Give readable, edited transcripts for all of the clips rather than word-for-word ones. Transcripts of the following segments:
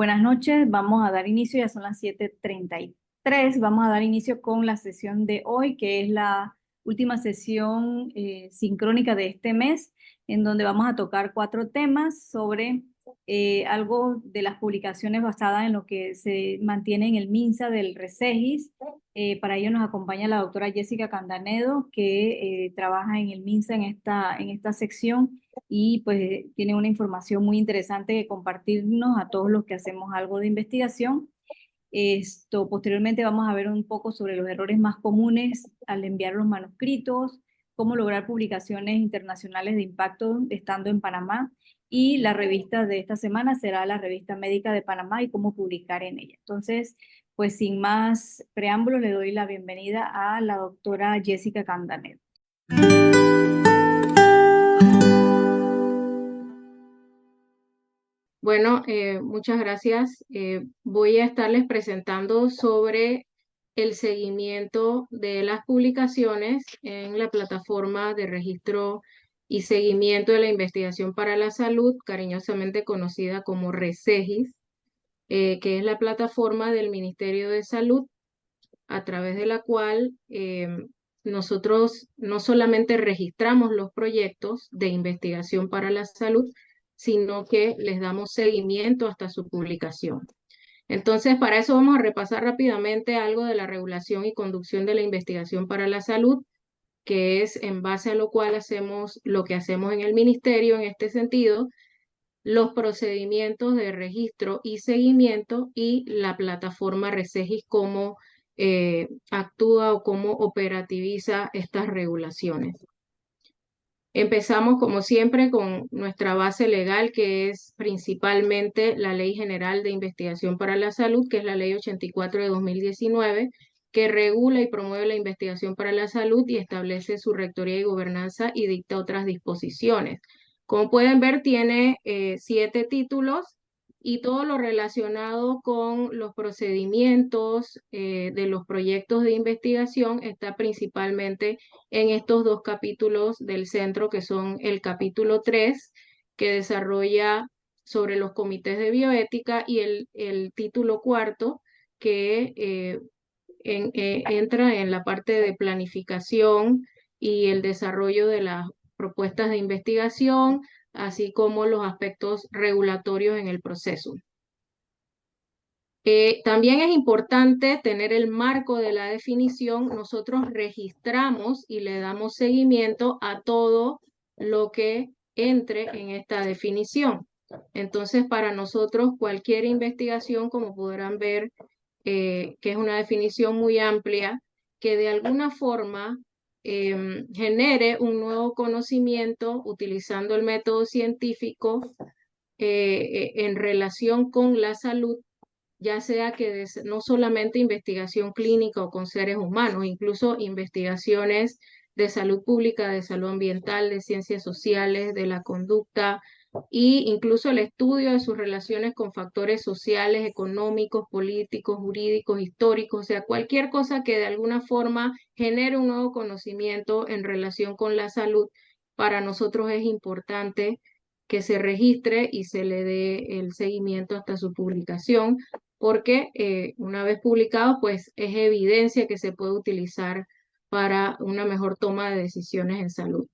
Buenas noches, vamos a dar inicio, ya son las 7:33. Vamos a dar inicio con la sesión de hoy, que es la última sesión sincrónica de este mes, en donde vamos a tocar 4 temas sobre algo de las publicaciones basadas en lo que se mantiene en el MINSA del RECEGIS. Para ello nos acompaña la doctora Jessica Candanedo, que trabaja en el MINSA en esta sección y pues tiene una información muy interesante que compartirnos a todos los que hacemos algo de investigación. Posteriormente vamos a ver un poco sobre los errores más comunes al enviar los manuscritos, cómo lograr publicaciones internacionales de impacto estando en Panamá, y la revista de esta semana será la Revista Médica de Panamá y cómo publicar en ella. Entonces, pues sin más preámbulos, le doy la bienvenida a la doctora Jessica Candanedo. Bueno, muchas gracias. Voy a estarles presentando sobre el seguimiento de las publicaciones en la plataforma de registro y seguimiento de la investigación para la salud, cariñosamente conocida como RECEGIS, que es la plataforma del Ministerio de Salud, a través de la cual nosotros no solamente registramos los proyectos de investigación para la salud, sino que les damos seguimiento hasta su publicación. Entonces, para eso vamos a repasar rápidamente algo de la regulación y conducción de la investigación para la salud, que es en base a lo cual hacemos lo que hacemos en el ministerio en este sentido, los procedimientos de registro y seguimiento y la plataforma RECEGIS, cómo actúa o cómo operativiza estas regulaciones. Empezamos, como siempre, con nuestra base legal, que es principalmente la Ley General de Investigación para la Salud, que es la Ley 84 de 2019, que regula y promueve la investigación para la salud y establece su rectoría y gobernanza y dicta otras disposiciones. Como pueden ver, tiene 7 títulos y todo lo relacionado con los procedimientos de los proyectos de investigación está principalmente en estos 2 capítulos del centro, que son el capítulo 3, que desarrolla sobre los comités de bioética, y el título 4, que entra en la parte de planificación y el desarrollo de las propuestas de investigación, así como los aspectos regulatorios en el proceso. También es importante tener el marco de la definición. Nosotros registramos y le damos seguimiento a todo lo que entre en esta definición. Entonces, para nosotros, cualquier investigación, como podrán ver, que es una definición muy amplia, que de alguna forma genere un nuevo conocimiento utilizando el método científico en relación con la salud, ya sea que no solamente investigación clínica o con seres humanos, incluso investigaciones de salud pública, de salud ambiental, de ciencias sociales, de la conducta, e incluso el estudio de sus relaciones con factores sociales, económicos, políticos, jurídicos, históricos, o sea, cualquier cosa que de alguna forma genere un nuevo conocimiento en relación con la salud. Para nosotros es importante que se registre y se le dé el seguimiento hasta su publicación, porque una vez publicado, pues es evidencia que se puede utilizar para una mejor toma de decisiones en salud.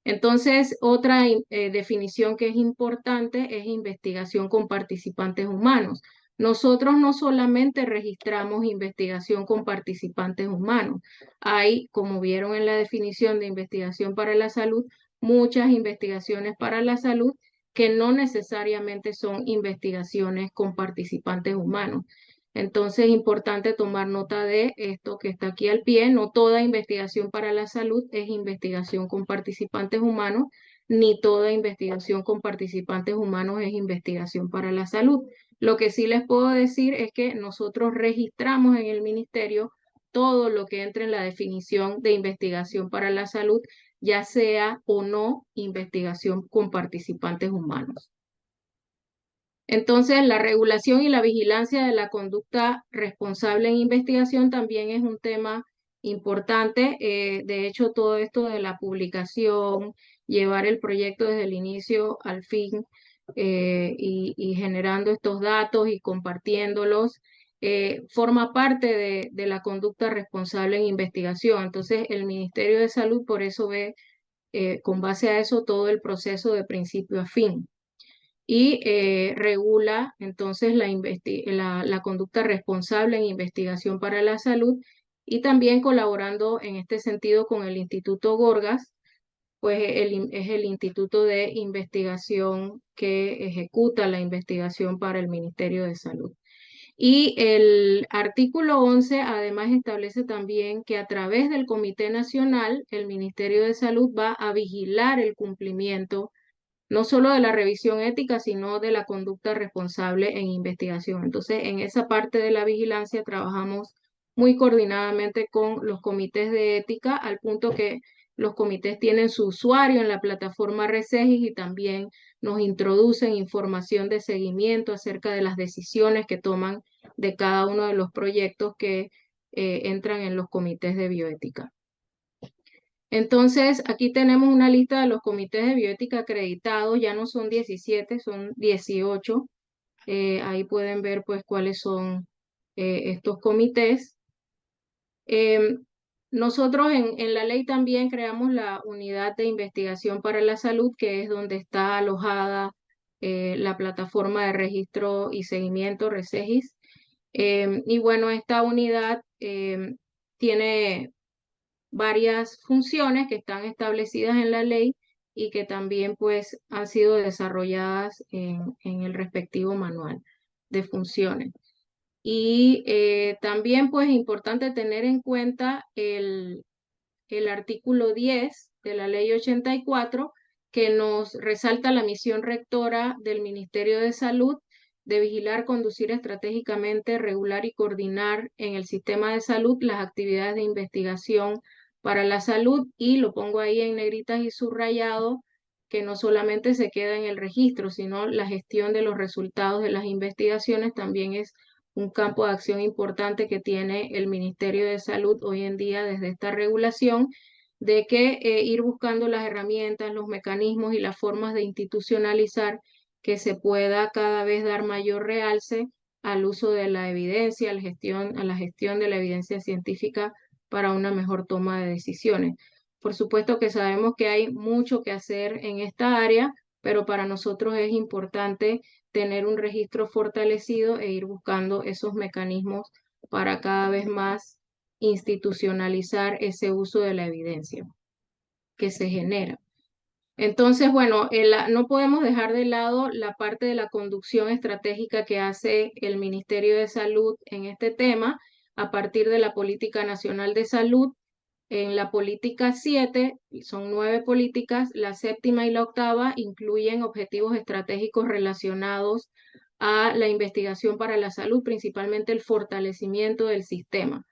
Entonces, otra definición que es importante es investigación con participantes humanos. Nosotros no solamente registramos investigación con participantes humanos, hay, como vieron en la definición de investigación para la salud, muchas investigaciones para la salud que no necesariamente son investigaciones con participantes humanos. Entonces es importante tomar nota de esto que está aquí al pie. No toda investigación para la salud es investigación con participantes humanos, ni toda investigación con participantes humanos es investigación para la salud. Lo que sí les puedo decir es que nosotros registramos en el ministerio todo lo que entra en la definición de investigación para la salud, ya sea o no investigación con participantes humanos. Entonces, la regulación y la vigilancia de la conducta responsable en investigación también es un tema importante. De hecho, todo esto de la publicación, llevar el proyecto desde el inicio al fin, y generando estos datos y compartiéndolos, forma parte de la conducta responsable en investigación. Entonces, el Ministerio de Salud por eso ve con base a eso todo el proceso de principio a fin y regula entonces la conducta responsable en investigación para la salud y también colaborando en este sentido con el Instituto Gorgas, pues es el instituto de investigación que ejecuta la investigación para el Ministerio de Salud. Y el artículo 11 además establece también que a través del Comité Nacional, el Ministerio de Salud va a vigilar el cumplimiento no solo de la revisión ética, sino de la conducta responsable en investigación. Entonces, en esa parte de la vigilancia trabajamos muy coordinadamente con los comités de ética, al punto que los comités tienen su usuario en la plataforma Resegis y también nos introducen información de seguimiento acerca de las decisiones que toman de cada uno de los proyectos que entran en los comités de bioética. Entonces, aquí tenemos una lista de los comités de bioética acreditados, ya no son 17, son 18. Ahí pueden ver pues cuáles son estos comités. Nosotros en la ley también creamos la unidad de investigación para la salud, que es donde está alojada la plataforma de registro y seguimiento, RESEGIS. Y bueno, esta unidad tiene varias funciones que están establecidas en la ley y que también pues han sido desarrolladas en el respectivo manual de funciones. Y también pues es importante tener en cuenta el artículo 10 de la ley 84 que nos resalta la misión rectora del Ministerio de Salud de vigilar, conducir estratégicamente, regular y coordinar en el sistema de salud las actividades de investigación para la salud, y lo pongo ahí en negritas y subrayado, que no solamente se queda en el registro, sino la gestión de los resultados de las investigaciones también es un campo de acción importante que tiene el Ministerio de Salud hoy en día desde esta regulación, de que ir buscando las herramientas, los mecanismos y las formas de institucionalizar que se pueda cada vez dar mayor realce al uso de la evidencia, a la gestión de la evidencia científica para una mejor toma de decisiones. Por supuesto que sabemos que hay mucho que hacer en esta área, pero para nosotros es importante tener un registro fortalecido e ir buscando esos mecanismos para cada vez más institucionalizar ese uso de la evidencia que se genera. Entonces, bueno, no podemos dejar de lado la parte de la conducción estratégica que hace el Ministerio de Salud en este tema a partir de la Política Nacional de Salud. En la política 7, son 9 políticas, la séptima y la octava incluyen objetivos estratégicos relacionados a la investigación para la salud, principalmente el fortalecimiento del sistema.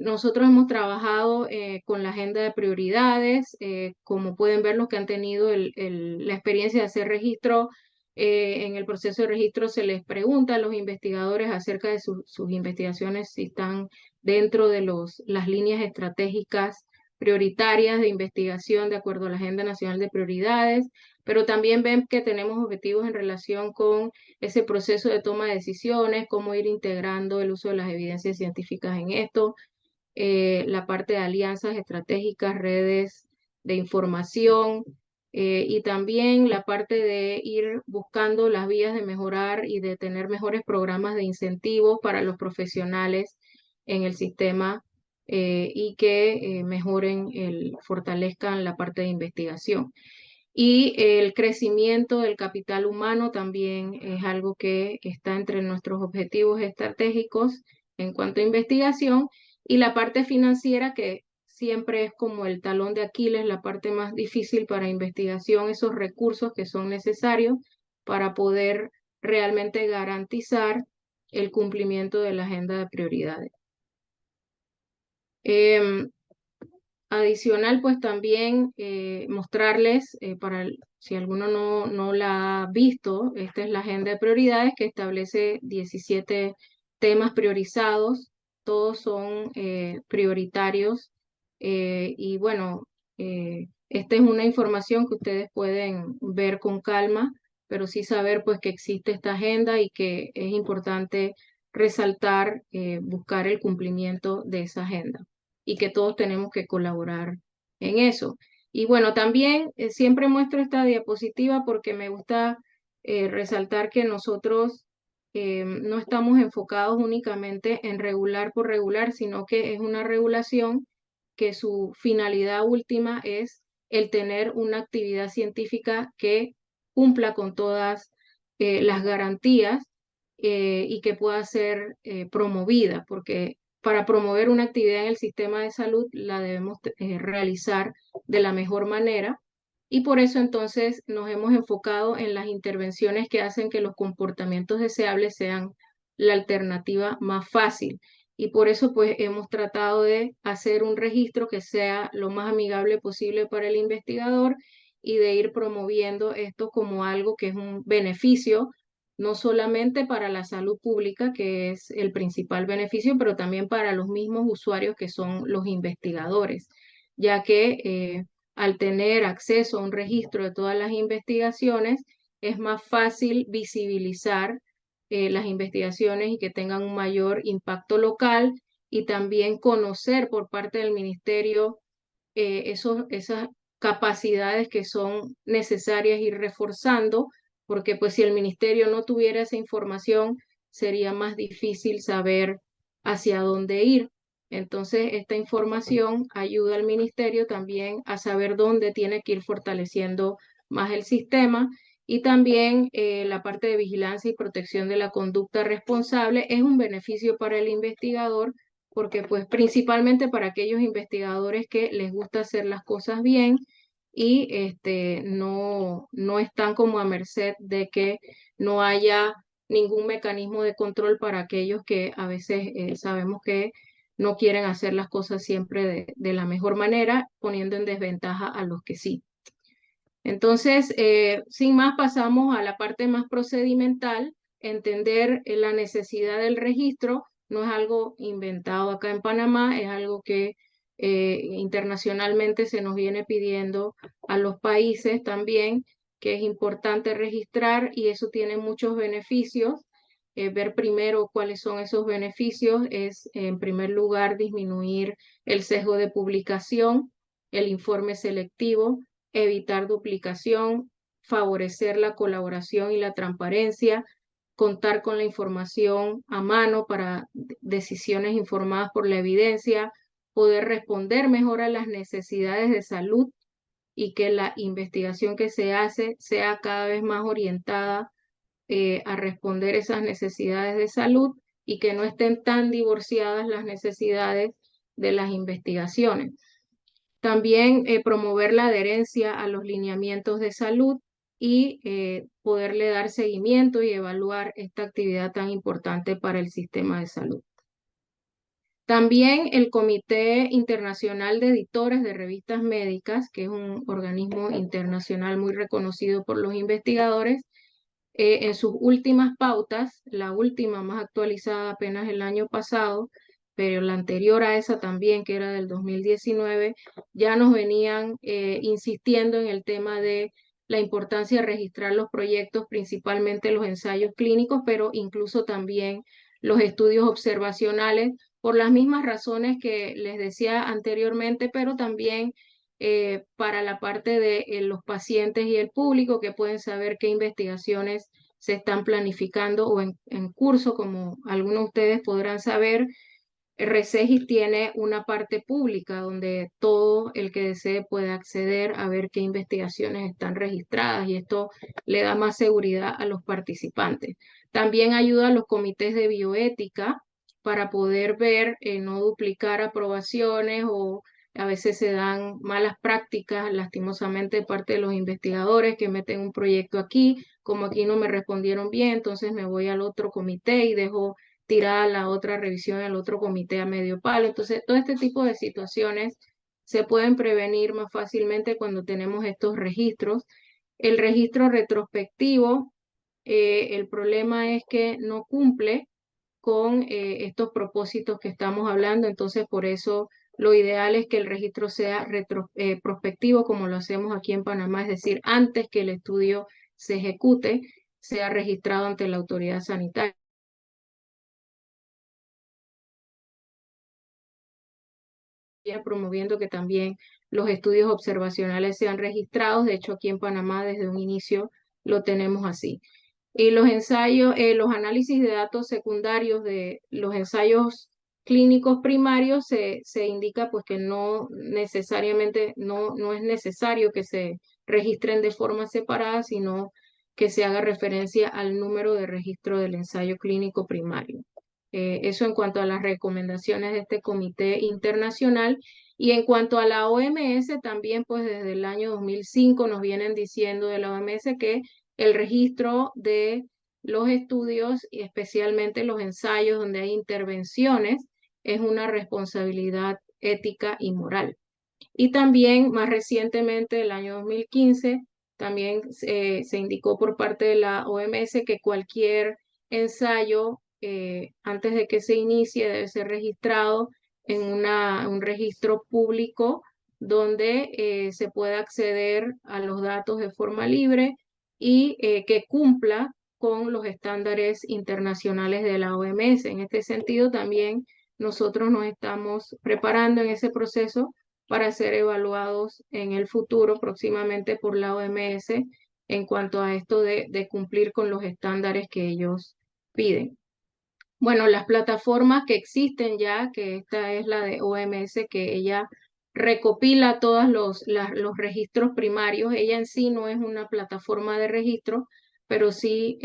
Nosotros hemos trabajado con la agenda de prioridades, como pueden ver los que han tenido la experiencia de hacer registro. En el proceso de registro se les pregunta a los investigadores acerca de sus investigaciones, si están dentro de las líneas estratégicas prioritarias de investigación de acuerdo a la Agenda Nacional de Prioridades, pero también ven que tenemos objetivos en relación con ese proceso de toma de decisiones, cómo ir integrando el uso de las evidencias científicas en esto, la parte de alianzas estratégicas, redes de información, y también la parte de ir buscando las vías de mejorar y de tener mejores programas de incentivos para los profesionales en el sistema y que fortalezcan la parte de investigación. Y el crecimiento del capital humano también es algo que está entre nuestros objetivos estratégicos en cuanto a investigación, y la parte financiera, que siempre es como el talón de Aquiles, la parte más difícil para investigación, esos recursos que son necesarios para poder realmente garantizar el cumplimiento de la agenda de prioridades. Adicional, pues también mostrarles, si alguno no la ha visto, esta es la agenda de prioridades que establece 17 temas priorizados, todos son prioritarios, y bueno, esta es una información que ustedes pueden ver con calma pero sí saber pues que existe esta agenda y que es importante resaltar, buscar el cumplimiento de esa agenda y que todos tenemos que colaborar en eso. Y bueno, también siempre muestro esta diapositiva porque me gusta resaltar que nosotros no estamos enfocados únicamente en regular por regular, sino que es una regulación que su finalidad última es el tener una actividad científica que cumpla con todas las garantías y que pueda ser promovida, porque para promover una actividad en el sistema de salud la debemos realizar de la mejor manera. Y por eso entonces nos hemos enfocado en las intervenciones que hacen que los comportamientos deseables sean la alternativa más fácil. Y por eso pues hemos tratado de hacer un registro que sea lo más amigable posible para el investigador y de ir promoviendo esto como algo que es un beneficio, no solamente para la salud pública, que es el principal beneficio, pero también para los mismos usuarios que son los investigadores, ya que al tener acceso a un registro de todas las investigaciones, es más fácil visibilizar las investigaciones y que tengan un mayor impacto local y también conocer por parte del ministerio esas capacidades que son necesarias ir reforzando, porque pues si el ministerio no tuviera esa información, sería más difícil saber hacia dónde ir. Entonces, esta información ayuda al ministerio también a saber dónde tiene que ir fortaleciendo más el sistema y también la parte de vigilancia y protección de la conducta responsable es un beneficio para el investigador porque pues principalmente para aquellos investigadores que les gusta hacer las cosas bien y no están como a merced de que no haya ningún mecanismo de control para aquellos que a veces sabemos que no quieren hacer las cosas siempre de la mejor manera, poniendo en desventaja a los que sí. Entonces, sin más, pasamos a la parte más procedimental, entender la necesidad del registro. No es algo inventado acá en Panamá, es algo que internacionalmente se nos viene pidiendo a los países también, que es importante registrar y eso tiene muchos beneficios. Ver primero cuáles son esos beneficios es, en primer lugar, disminuir el sesgo de publicación, el informe selectivo, evitar duplicación, favorecer la colaboración y la transparencia, contar con la información a mano para decisiones informadas por la evidencia, poder responder mejor a las necesidades de salud y que la investigación que se hace sea cada vez más orientada a responder esas necesidades de salud y que no estén tan divorciadas las necesidades de las investigaciones. También promover la adherencia a los lineamientos de salud y poderle dar seguimiento y evaluar esta actividad tan importante para el sistema de salud. También el Comité Internacional de Editores de Revistas Médicas, que es un organismo internacional muy reconocido por los investigadores, en sus últimas pautas, la última más actualizada apenas el año pasado, pero la anterior a esa también, que era del 2019, ya nos venían insistiendo en el tema de la importancia de registrar los proyectos, principalmente los ensayos clínicos, pero incluso también los estudios observacionales, por las mismas razones que les decía anteriormente, pero también para la parte de los pacientes y el público que pueden saber qué investigaciones se están planificando o en curso, como algunos de ustedes podrán saber. RCGI tiene una parte pública donde todo el que desee puede acceder a ver qué investigaciones están registradas y esto le da más seguridad a los participantes. También ayuda a los comités de bioética para poder ver, no duplicar aprobaciones o a veces se dan malas prácticas, lastimosamente, de parte de los investigadores que meten un proyecto aquí, como aquí no me respondieron bien, entonces me voy al otro comité y dejo tirada la otra revisión al otro comité a medio palo. Entonces, todo este tipo de situaciones se pueden prevenir más fácilmente cuando tenemos estos registros. El registro retrospectivo, el problema es que no cumple con estos propósitos que estamos hablando, entonces por eso lo ideal es que el registro sea prospectivo como lo hacemos aquí en Panamá, es decir, antes que el estudio se ejecute sea registrado ante la autoridad sanitaria, promoviendo que también los estudios observacionales sean registrados. De hecho, aquí en Panamá desde un inicio lo tenemos así. Y los ensayos, los análisis de datos secundarios de los ensayos clínicos primarios se indica pues que no necesariamente, no es necesario que se registren de forma separada, sino que se haga referencia al número de registro del ensayo clínico primario. Eso en cuanto a las recomendaciones de este comité internacional. Y en cuanto a la OMS, también pues desde el año 2005 nos vienen diciendo de la OMS que el registro de los estudios y especialmente los ensayos donde hay intervenciones es una responsabilidad ética y moral. Y también más recientemente, el año 2015, también se indicó por parte de la OMS que cualquier ensayo antes de que se inicie debe ser registrado en un registro público donde se pueda acceder a los datos de forma libre y que cumpla con los estándares internacionales de la OMS. En este sentido, también nosotros nos estamos preparando en ese proceso para ser evaluados en el futuro próximamente por la OMS en cuanto a esto de cumplir con los estándares que ellos piden. Bueno, las plataformas que existen ya, que esta es la de OMS, que ella recopila todos los registros primarios. Ella en sí no es una plataforma de registro, pero sí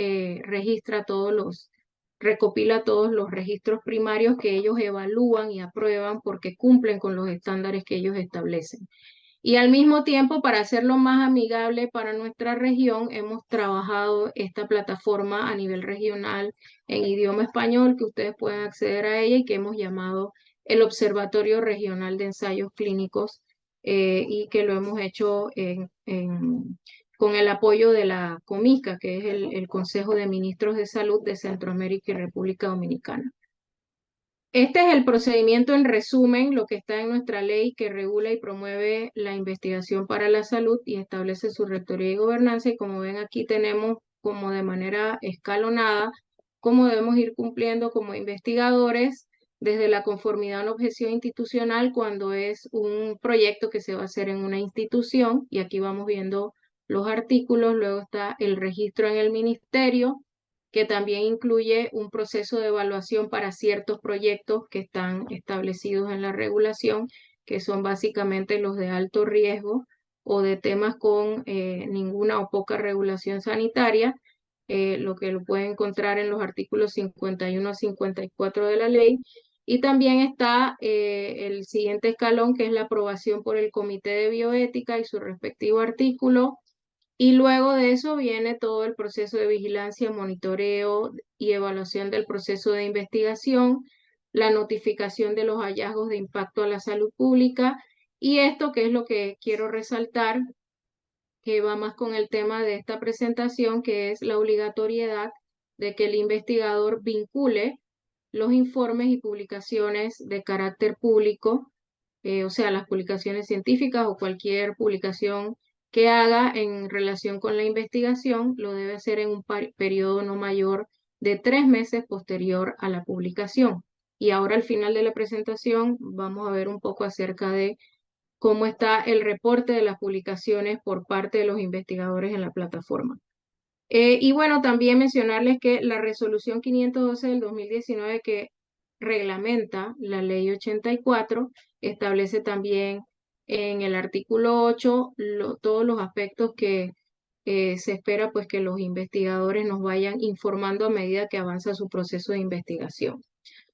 recopila todos los registros primarios que ellos evalúan y aprueban porque cumplen con los estándares que ellos establecen. Y al mismo tiempo, para hacerlo más amigable para nuestra región, hemos trabajado esta plataforma a nivel regional en idioma español, que ustedes pueden acceder a ella y que hemos llamado el Observatorio Regional de Ensayos Clínicos y que lo hemos hecho con el apoyo de la COMICA, que es el Consejo de Ministros de Salud de Centroamérica y República Dominicana. Este es el procedimiento en resumen, lo que está en nuestra ley que regula y promueve la investigación para la salud y establece su rectoría y gobernanza. Y como ven aquí tenemos como de manera escalonada cómo debemos ir cumpliendo como investigadores desde la conformidad a una objeción institucional cuando es un proyecto que se va a hacer en una institución. Y aquí vamos viendo los artículos. Luego está el registro en el ministerio, que también incluye un proceso de evaluación para ciertos proyectos que están establecidos en la regulación, que son básicamente los de alto riesgo o de temas con ninguna o poca regulación sanitaria, lo que lo pueden encontrar en los artículos 51 a 54 de la ley. Y también está el siguiente escalón, que es la aprobación por el Comité de Bioética y su respectivo artículo. Y luego de eso viene todo el proceso de vigilancia, monitoreo y evaluación del proceso de investigación, la notificación de los hallazgos de impacto a la salud pública y esto que es lo que quiero resaltar, que va más con el tema de esta presentación, que es la obligatoriedad de que el investigador vincule los informes y publicaciones de carácter público, o sea, las publicaciones científicas o cualquier publicación que haga en relación con la investigación, lo debe hacer en un periodo no mayor de 3 meses posterior a la publicación. Y ahora al final de la presentación vamos a ver un poco acerca de cómo está el reporte de las publicaciones por parte de los investigadores en la plataforma. Y bueno, también mencionarles que la resolución 512 del 2019 que reglamenta la ley 84 establece también en el artículo 8 todos los aspectos que se espera pues que los investigadores nos vayan informando a medida que avanza su proceso de investigación.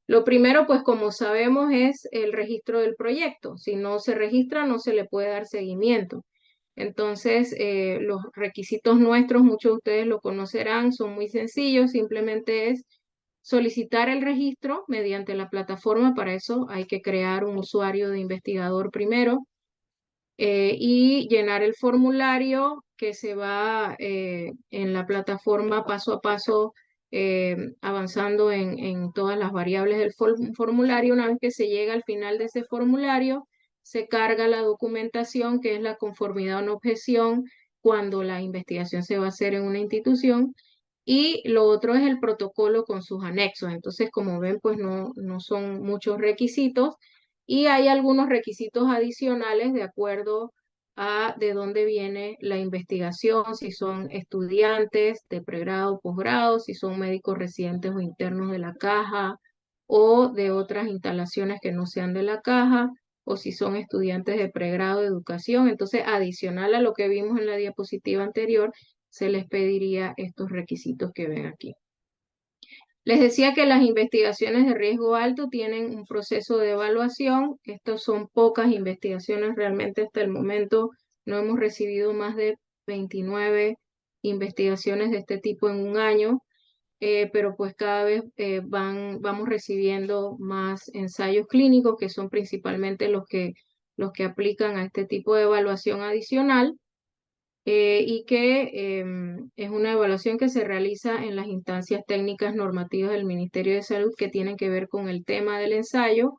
Lo primero, pues como sabemos, es el registro del proyecto. Si no se registra, no se le puede dar seguimiento. Entonces, los requisitos nuestros, muchos de ustedes lo conocerán, son muy sencillos. Simplemente es solicitar el registro mediante la plataforma. Para eso hay que crear un usuario de investigador primero y llenar el formulario que se va en la plataforma paso a paso avanzando en todas las variables del formulario. Una vez que se llega al final de ese formulario, se carga la documentación que es la conformidad a una objeción cuando la investigación se va a hacer en una institución. Y lo otro es el protocolo con sus anexos. Entonces, como ven, pues no son muchos requisitos y hay algunos requisitos adicionales de acuerdo a de dónde viene la investigación, si son estudiantes de pregrado, posgrado, si son médicos residentes o internos de la caja o de otras instalaciones que no sean de la caja, o si son estudiantes de pregrado de educación. Entonces, adicional a lo que vimos en la diapositiva anterior, se les pediría estos requisitos que ven aquí. Les decía que las investigaciones de riesgo alto tienen un proceso de evaluación. Estos son pocas investigaciones, realmente hasta el momento no hemos recibido más de 29 investigaciones de este tipo en un año, pero pues cada vez vamos recibiendo más ensayos clínicos que son principalmente los que aplican a este tipo de evaluación adicional. Y que es una evaluación que se realiza en las instancias técnicas normativas del Ministerio de Salud que tienen que ver con el tema del ensayo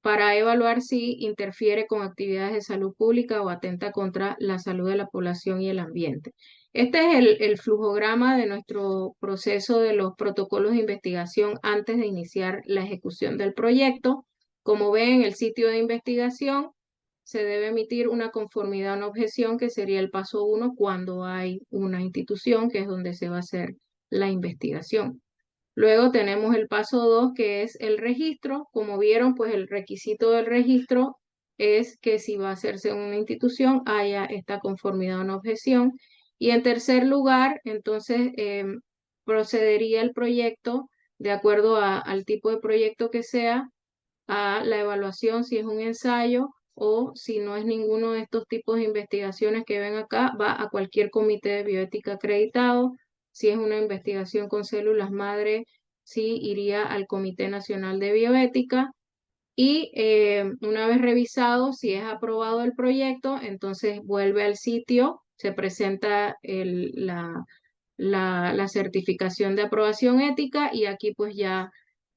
para evaluar si interfiere con actividades de salud pública o atenta contra la salud de la población y el ambiente. Este es el flujograma de nuestro proceso de los protocolos de investigación antes de iniciar la ejecución del proyecto. Como ven en el sitio de investigación, se debe emitir una conformidad a una objeción, que sería el paso 1 cuando hay una institución, que es donde se va a hacer la investigación. Luego tenemos el paso 2, que es el registro. Como vieron, pues el requisito del registro es que si va a hacerse en una institución haya esta conformidad a una objeción. Y en tercer lugar, entonces procedería el proyecto de acuerdo al tipo de proyecto que sea, a la evaluación si es un ensayo o si no es ninguno de estos tipos de investigaciones que ven acá, va a cualquier comité de bioética acreditado. Si es una investigación con células madre, sí iría al Comité Nacional de Bioética. Y una vez revisado, si es aprobado el proyecto, entonces vuelve al sitio, se presenta la certificación de aprobación ética y aquí pues ya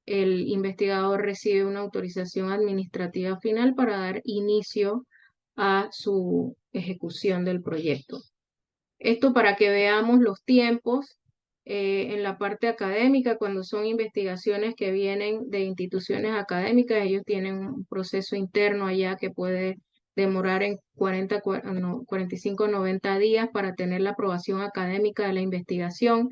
el investigador recibe una autorización administrativa final para dar inicio a su ejecución del proyecto. Esto para que veamos los tiempos en la parte académica. Cuando son investigaciones que vienen de instituciones académicas, ellos tienen un proceso interno allá que puede demorar en 45 90 días para tener la aprobación académica de la investigación,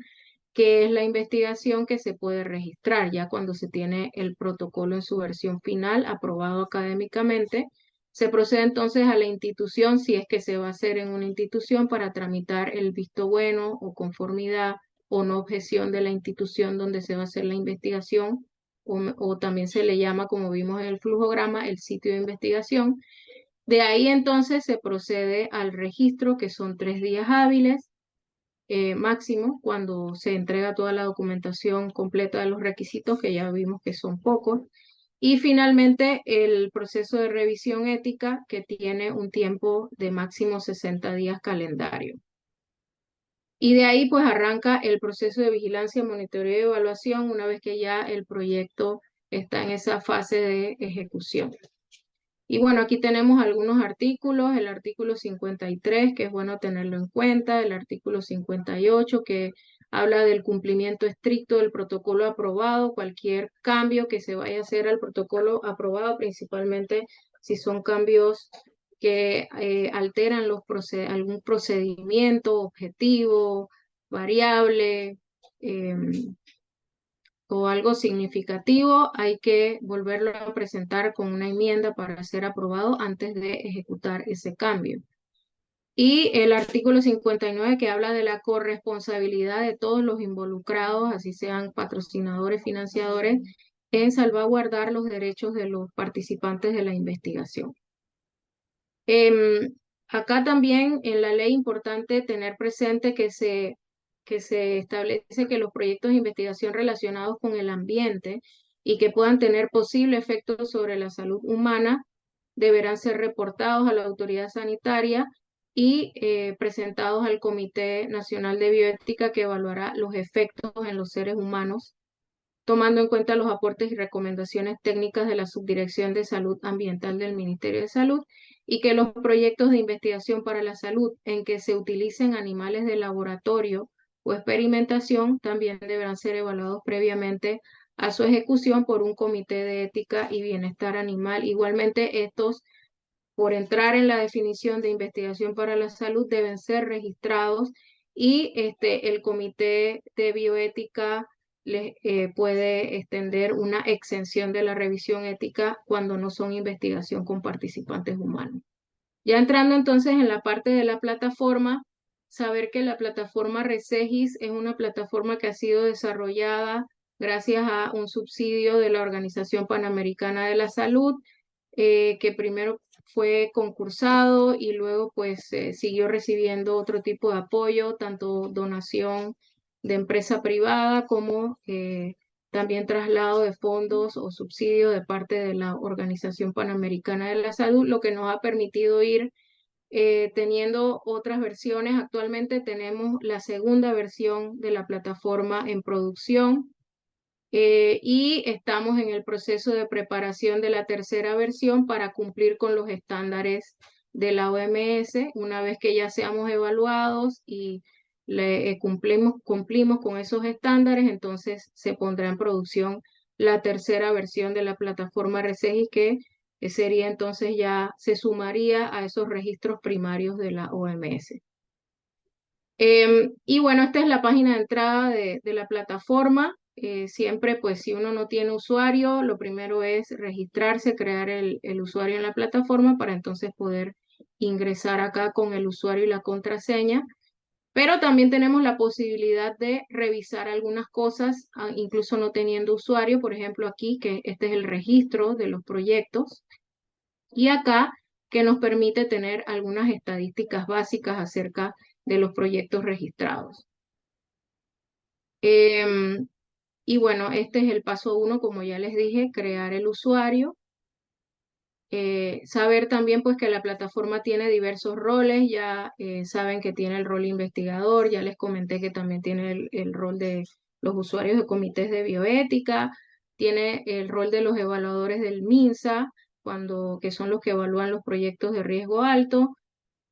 que es la investigación que se puede registrar ya cuando se tiene el protocolo en su versión final aprobado académicamente. Se procede entonces a la institución, si es que se va a hacer en una institución, para tramitar el visto bueno o conformidad o no objeción de la institución donde se va a hacer la investigación, o también se le llama, como vimos en el flujograma, el sitio de investigación. De ahí entonces se procede al registro, que son 3 días hábiles máximo, cuando se entrega toda la documentación completa de los requisitos, que ya vimos que son pocos. Y finalmente el proceso de revisión ética, que tiene un tiempo de máximo 60 días calendario. Y de ahí pues arranca el proceso de vigilancia, monitoreo y evaluación una vez que ya el proyecto está en esa fase de ejecución. Y bueno, aquí tenemos algunos artículos, el artículo 53, que es bueno tenerlo en cuenta, el artículo 58, que habla del cumplimiento estricto del protocolo aprobado, cualquier cambio que se vaya a hacer al protocolo aprobado, principalmente si son cambios que alteran algún procedimiento, objetivo, variable, o algo significativo, hay que volverlo a presentar con una enmienda para ser aprobado antes de ejecutar ese cambio. Y el artículo 59, que habla de la corresponsabilidad de todos los involucrados, así sean patrocinadores, financiadores, en salvaguardar los derechos de los participantes de la investigación. Acá también en la ley importante tener presente que se establece que los proyectos de investigación relacionados con el ambiente y que puedan tener posible efecto sobre la salud humana deberán ser reportados a la autoridad sanitaria y presentados al Comité Nacional de Bioética, que evaluará los efectos en los seres humanos, tomando en cuenta los aportes y recomendaciones técnicas de la Subdirección de Salud Ambiental del Ministerio de Salud. y que los proyectos de investigación para la salud en que se utilicen animales de laboratorio o experimentación también deberán ser evaluados previamente a su ejecución por un comité de ética y bienestar animal. Igualmente, estos, por entrar en la definición de investigación para la salud, deben ser registrados y el comité de bioética les puede extender una exención de la revisión ética cuando no son investigación con participantes humanos. Ya entrando entonces en la parte de la plataforma, saber que la plataforma Resegis es una plataforma que ha sido desarrollada gracias a un subsidio de la Organización Panamericana de la Salud, que primero fue concursado y luego pues siguió recibiendo otro tipo de apoyo, tanto donación de empresa privada como también traslado de fondos o subsidio de parte de la Organización Panamericana de la Salud, lo que nos ha permitido ir teniendo otras versiones. Actualmente tenemos la segunda versión de la plataforma en producción y estamos en el proceso de preparación de la tercera versión para cumplir con los estándares de la OMS. Una vez que ya seamos evaluados y cumplimos con esos estándares, entonces se pondrá en producción la tercera versión de la plataforma Resegis, que sería entonces ya se sumaría a esos registros primarios de la OMS. Y bueno, esta es la página de entrada de la plataforma. Siempre, pues si uno no tiene usuario, lo primero es registrarse, crear el usuario en la plataforma para entonces poder ingresar acá con el usuario y la contraseña. Pero también tenemos la posibilidad de revisar algunas cosas, incluso no teniendo usuario. Por ejemplo, aquí, que este es el registro de los proyectos. Y acá, que nos permite tener algunas estadísticas básicas acerca de los proyectos registrados. Y bueno, este es el paso 1, como ya les dije, crear el usuario. Saber también pues que la plataforma tiene diversos roles, ya saben que tiene el rol investigador, ya les comenté que también tiene el rol de los usuarios de comités de bioética, tiene el rol de los evaluadores del MINSA, que son los que evalúan los proyectos de riesgo alto.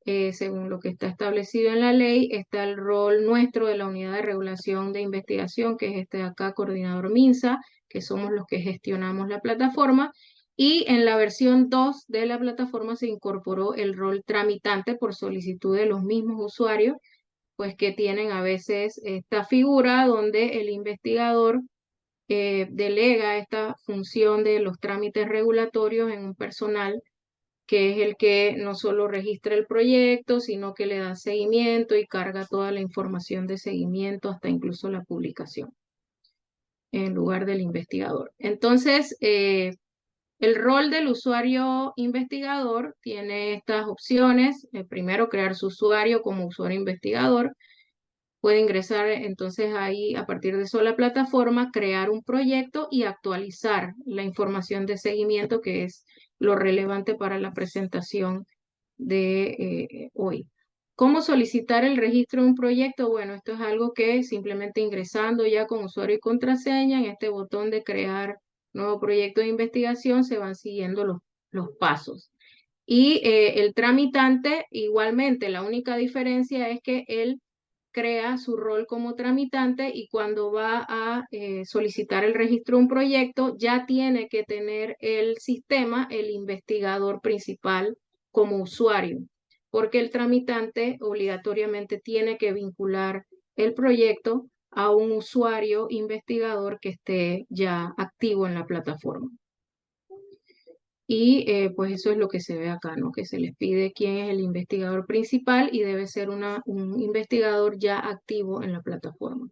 Según lo que está establecido en la ley, está el rol nuestro de la Unidad de Regulación de Investigación, que es este de acá, coordinador MINSA, que somos los que gestionamos la plataforma. Y en la versión 2 de la plataforma se incorporó el rol tramitante por solicitud de los mismos usuarios, pues que tienen a veces esta figura donde el investigador delega esta función de los trámites regulatorios en un personal que es el que no solo registra el proyecto, sino que le da seguimiento y carga toda la información de seguimiento, hasta incluso la publicación, en lugar del investigador. Entonces, el rol del usuario investigador tiene estas opciones. Primero, crear su usuario como usuario investigador. Puede ingresar entonces ahí a partir de eso la plataforma, crear un proyecto y actualizar la información de seguimiento, que es lo relevante para la presentación de hoy. ¿Cómo solicitar el registro de un proyecto? Bueno, esto es algo que simplemente ingresando ya con usuario y contraseña en este botón de crear nuevo proyecto de investigación se van siguiendo los pasos. Y el tramitante, igualmente, la única diferencia es que él crea su rol como tramitante y cuando va a solicitar el registro de un proyecto, ya tiene que tener el sistema, el investigador principal como usuario, porque el tramitante obligatoriamente tiene que vincular el proyecto a un usuario investigador que esté ya activo en la plataforma. Y pues eso es lo que se ve acá, ¿no? Que se les pide quién es el investigador principal y debe ser un investigador ya activo en la plataforma.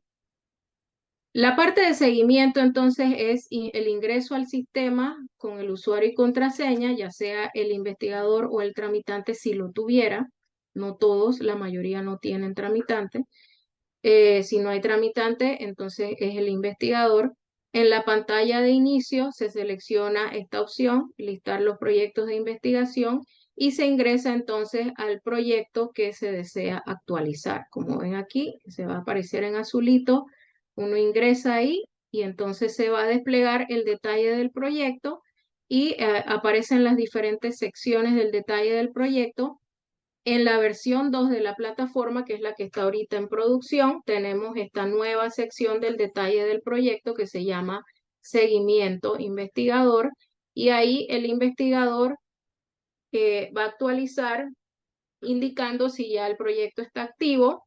La parte de seguimiento entonces es el ingreso al sistema con el usuario y contraseña, ya sea el investigador o el tramitante si lo tuviera. No todos, la mayoría no tienen tramitante. Si no hay tramitante, entonces es el investigador. En la pantalla de inicio se selecciona esta opción, listar los proyectos de investigación, y se ingresa entonces al proyecto que se desea actualizar. Como ven aquí, se va a aparecer en azulito, uno ingresa ahí y entonces se va a desplegar el detalle del proyecto y aparecen las diferentes secciones del detalle del proyecto. En la versión 2 de la plataforma, que es la que está ahorita en producción, tenemos esta nueva sección del detalle del proyecto que se llama Seguimiento Investigador, y ahí el investigador va a actualizar indicando si ya el proyecto está activo,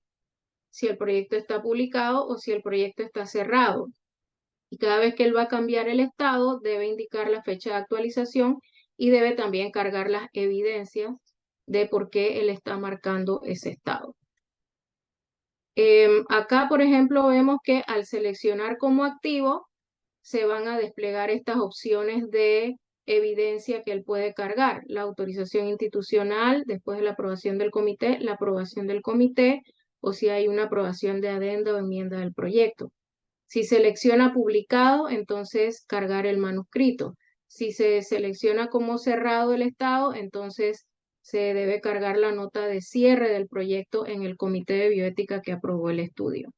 si el proyecto está publicado o si el proyecto está cerrado. Y cada vez que él va a cambiar el estado, debe indicar la fecha de actualización y debe también cargar las evidencias de por qué él está marcando ese estado. Acá, por ejemplo, vemos que al seleccionar como activo, se van a desplegar estas opciones de evidencia que él puede cargar: la autorización institucional, después de la aprobación del comité, o si hay una aprobación de adenda o enmienda del proyecto. Si selecciona publicado, entonces cargar el manuscrito. Si se selecciona como cerrado el estado, entonces se debe cargar la nota de cierre del proyecto en el comité de bioética que aprobó el estudio.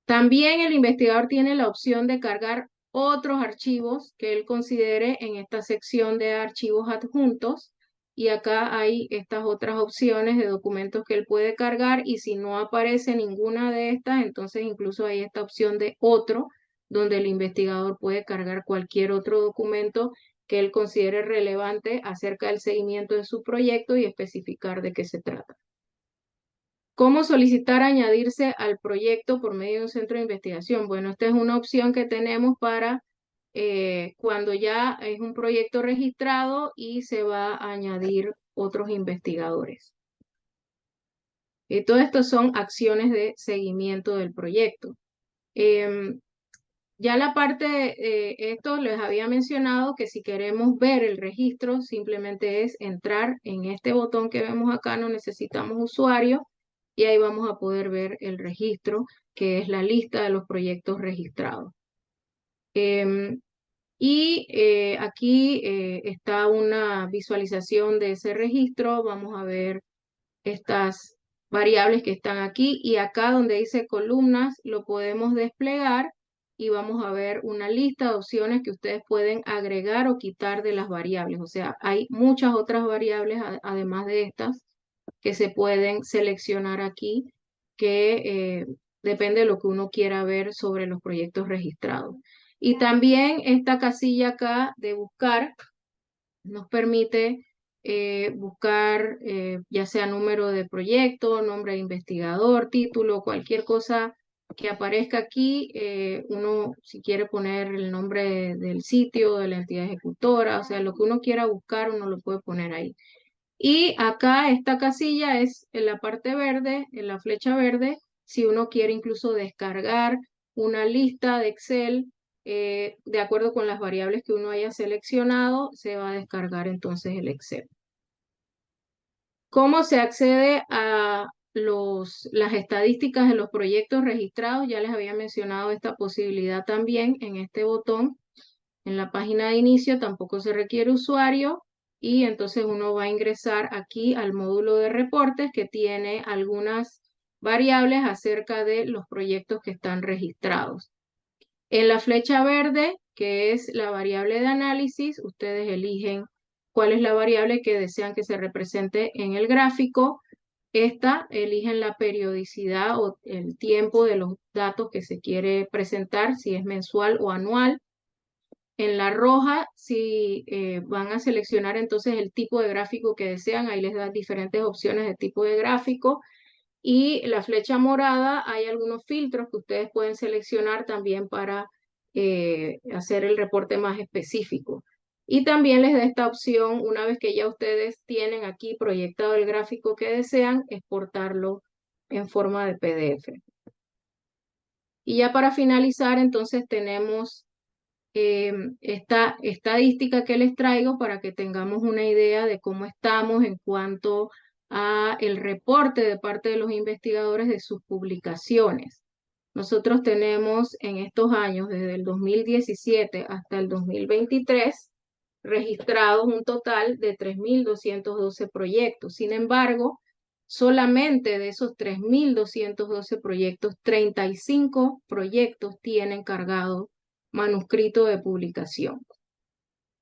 También el investigador tiene la opción de cargar otros archivos que él considere en esta sección de archivos adjuntos, y acá hay estas otras opciones de documentos que él puede cargar, y si no aparece ninguna de estas, entonces incluso hay esta opción de otro, donde el investigador puede cargar cualquier otro documento que él considere relevante acerca del seguimiento de su proyecto y especificar de qué se trata. ¿Cómo solicitar añadirse al proyecto por medio de un centro de investigación? Bueno, esta es una opción que tenemos para cuando ya es un proyecto registrado y se va a añadir otros investigadores. Todo esto son acciones de seguimiento del proyecto. Ya la parte de esto les había mencionado que si queremos ver el registro, simplemente es entrar en este botón que vemos acá, no necesitamos usuario, y ahí vamos a poder ver el registro, que es la lista de los proyectos registrados. Aquí está una visualización de ese registro. Vamos a ver estas variables que están aquí, y acá donde dice columnas lo podemos desplegar y vamos a ver una lista de opciones que ustedes pueden agregar o quitar de las variables. O sea, hay muchas otras variables además de estas que se pueden seleccionar aquí, que depende de lo que uno quiera ver sobre los proyectos registrados. Y también esta casilla acá de buscar nos permite buscar ya sea número de proyecto, nombre de investigador, título, cualquier cosa que aparezca aquí. Uno, si quiere poner el nombre del sitio, de la entidad ejecutora, o sea, lo que uno quiera buscar, uno lo puede poner ahí. Y acá esta casilla es en la parte verde, en la flecha verde, si uno quiere incluso descargar una lista de Excel de acuerdo con las variables que uno haya seleccionado, se va a descargar entonces el Excel. ¿Cómo se accede a las estadísticas de los proyectos registrados? Ya les había mencionado esta posibilidad también en este botón. En la página de inicio tampoco se requiere usuario, y entonces uno va a ingresar aquí al módulo de reportes que tiene algunas variables acerca de los proyectos que están registrados. En la flecha verde, que es la variable de análisis, ustedes eligen cuál es la variable que desean que se represente en el gráfico. Eligen la periodicidad o el tiempo de los datos que se quiere presentar, si es mensual o anual. En la roja, si van a seleccionar entonces el tipo de gráfico que desean, ahí les da diferentes opciones de tipo de gráfico. Y la flecha morada, hay algunos filtros que ustedes pueden seleccionar también para hacer el reporte más específico. Y también les da esta opción, una vez que ya ustedes tienen aquí proyectado el gráfico que desean, exportarlo en forma de PDF. Y ya para finalizar, entonces tenemos esta estadística que les traigo para que tengamos una idea de cómo estamos en cuanto a el reporte de parte de los investigadores de sus publicaciones. Nosotros tenemos en estos años, desde el 2017 hasta el 2023, registrados un total de 3.212 proyectos. Sin embargo, solamente de esos 3.212 proyectos, 35 proyectos tienen cargado manuscrito de publicación.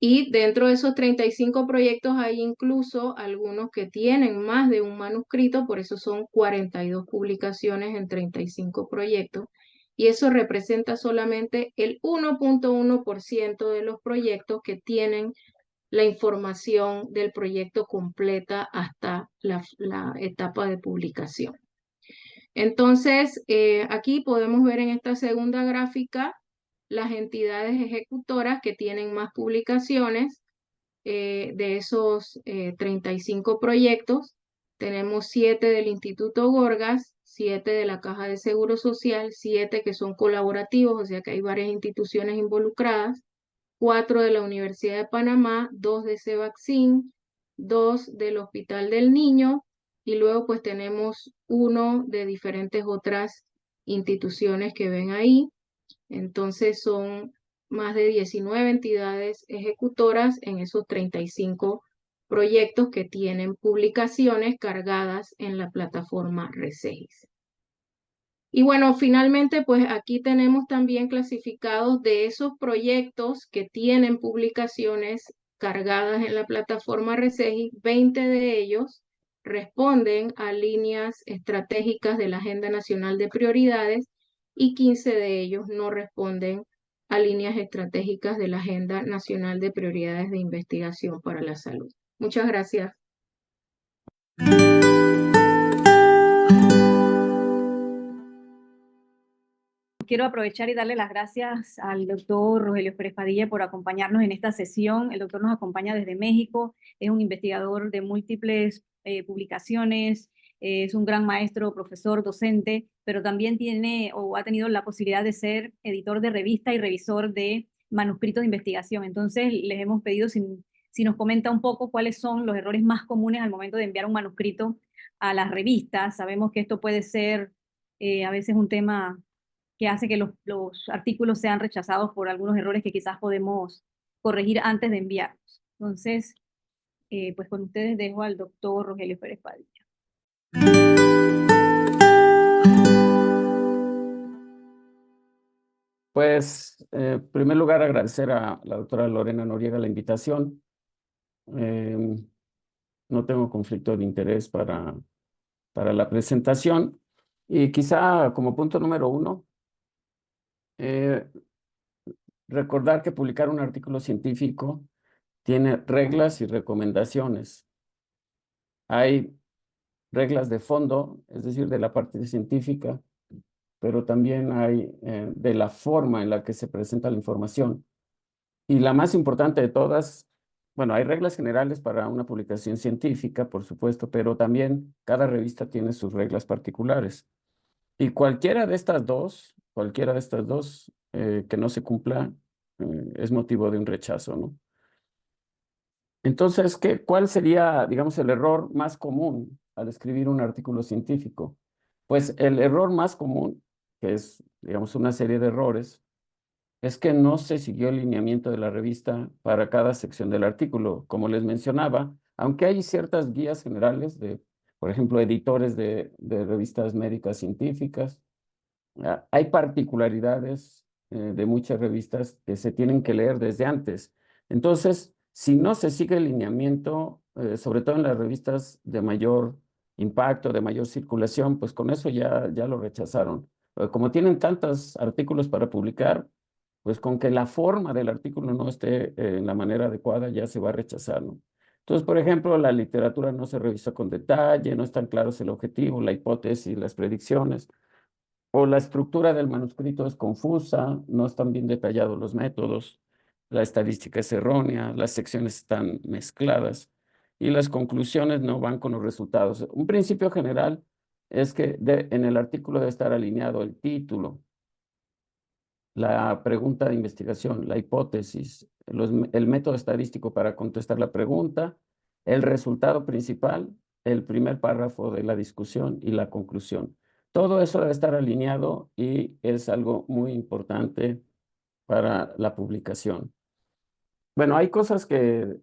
Y dentro de esos 35 proyectos hay incluso algunos que tienen más de un manuscrito, por eso son 42 publicaciones en 35 proyectos. Y eso representa solamente el 1.1% de los proyectos que tienen la información del proyecto completa hasta la etapa de publicación. Entonces, aquí podemos ver en esta segunda gráfica las entidades ejecutoras que tienen más publicaciones. De esos 35 proyectos, tenemos 7 del Instituto Gorgas, 7 de la Caja de Seguro Social, 7 que son colaborativos, o sea que hay varias instituciones involucradas, 4 de la Universidad de Panamá, 2 de Cevaxin, 2 del Hospital del Niño, y luego pues tenemos uno de diferentes otras instituciones que ven ahí. Entonces son más de 19 entidades ejecutoras en esos 35 proyectos que tienen publicaciones cargadas en la plataforma Resegis. Y bueno, finalmente, pues aquí tenemos también clasificados de esos proyectos que tienen publicaciones cargadas en la plataforma Resegis, 20 de ellos responden a líneas estratégicas de la Agenda Nacional de Prioridades y 15 de ellos no responden a líneas estratégicas de la Agenda Nacional de Prioridades de Investigación para la Salud. Muchas gracias. Quiero aprovechar y darle las gracias al doctor Rogelio Pérez Padilla por acompañarnos en esta sesión. El doctor nos acompaña desde México, es un investigador de múltiples publicaciones, es un gran maestro, profesor, docente, pero también tiene o ha tenido la posibilidad de ser editor de revista y revisor de manuscritos de investigación. Entonces, les hemos pedido si nos comenta un poco cuáles son los errores más comunes al momento de enviar un manuscrito a las revistas. Sabemos que esto puede ser a veces un tema que hace que los artículos sean rechazados por algunos errores que quizás podemos corregir antes de enviarlos. Entonces, pues con ustedes dejo al doctor Rogelio Pérez Padilla. Pues, en primer lugar, agradecer a la doctora Lorena Noriega la invitación. No tengo conflicto de interés para la presentación. Y quizá como punto número uno, eh, recordar que publicar un artículo científico tiene reglas y recomendaciones. Hay reglas de fondo, es decir, de la parte científica, pero también hay de la forma en la que se presenta la información. Y la más importante de todas, bueno, hay reglas generales para una publicación científica, por supuesto, pero también cada revista tiene sus reglas particulares. Y cualquiera de estas dos que no se cumpla, es motivo de un rechazo, ¿no? Entonces, ¿cuál sería, digamos, el error más común al escribir un artículo científico? Pues el error más común, que es, digamos, una serie de errores, es que no se siguió el lineamiento de la revista para cada sección del artículo. Como les mencionaba, aunque hay ciertas guías generales de, por ejemplo, editores de revistas médicas científicas, hay particularidades de muchas revistas que se tienen que leer desde antes. Entonces, si no se sigue el lineamiento, sobre todo en las revistas de mayor impacto, de mayor circulación, pues con eso ya lo rechazaron. Como tienen tantos artículos para publicar, pues con que la forma del artículo no esté en la manera adecuada, ya se va a rechazar, ¿no? Entonces, por ejemplo, la literatura no se revisa con detalle, no están claros el objetivo, la hipótesis, las predicciones, o la estructura del manuscrito es confusa, no están bien detallados los métodos, la estadística es errónea, las secciones están mezcladas y las conclusiones no van con los resultados. Un principio general es que en el artículo debe estar alineado el título, la pregunta de investigación, la hipótesis, el método estadístico para contestar la pregunta, el resultado principal, el primer párrafo de la discusión y la conclusión. Todo eso debe estar alineado y es algo muy importante para la publicación. Bueno, hay cosas que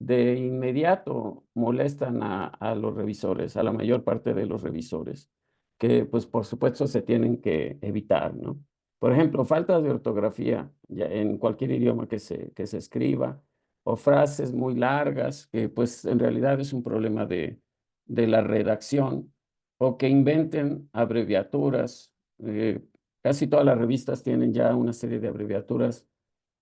de inmediato molestan a los revisores, a la mayor parte de los revisores, que pues por supuesto se tienen que evitar, ¿no? Por ejemplo, faltas de ortografía en cualquier idioma que se escriba, o frases muy largas, que pues en realidad es un problema de la redacción, o que inventen abreviaturas. Casi todas las revistas tienen ya una serie de abreviaturas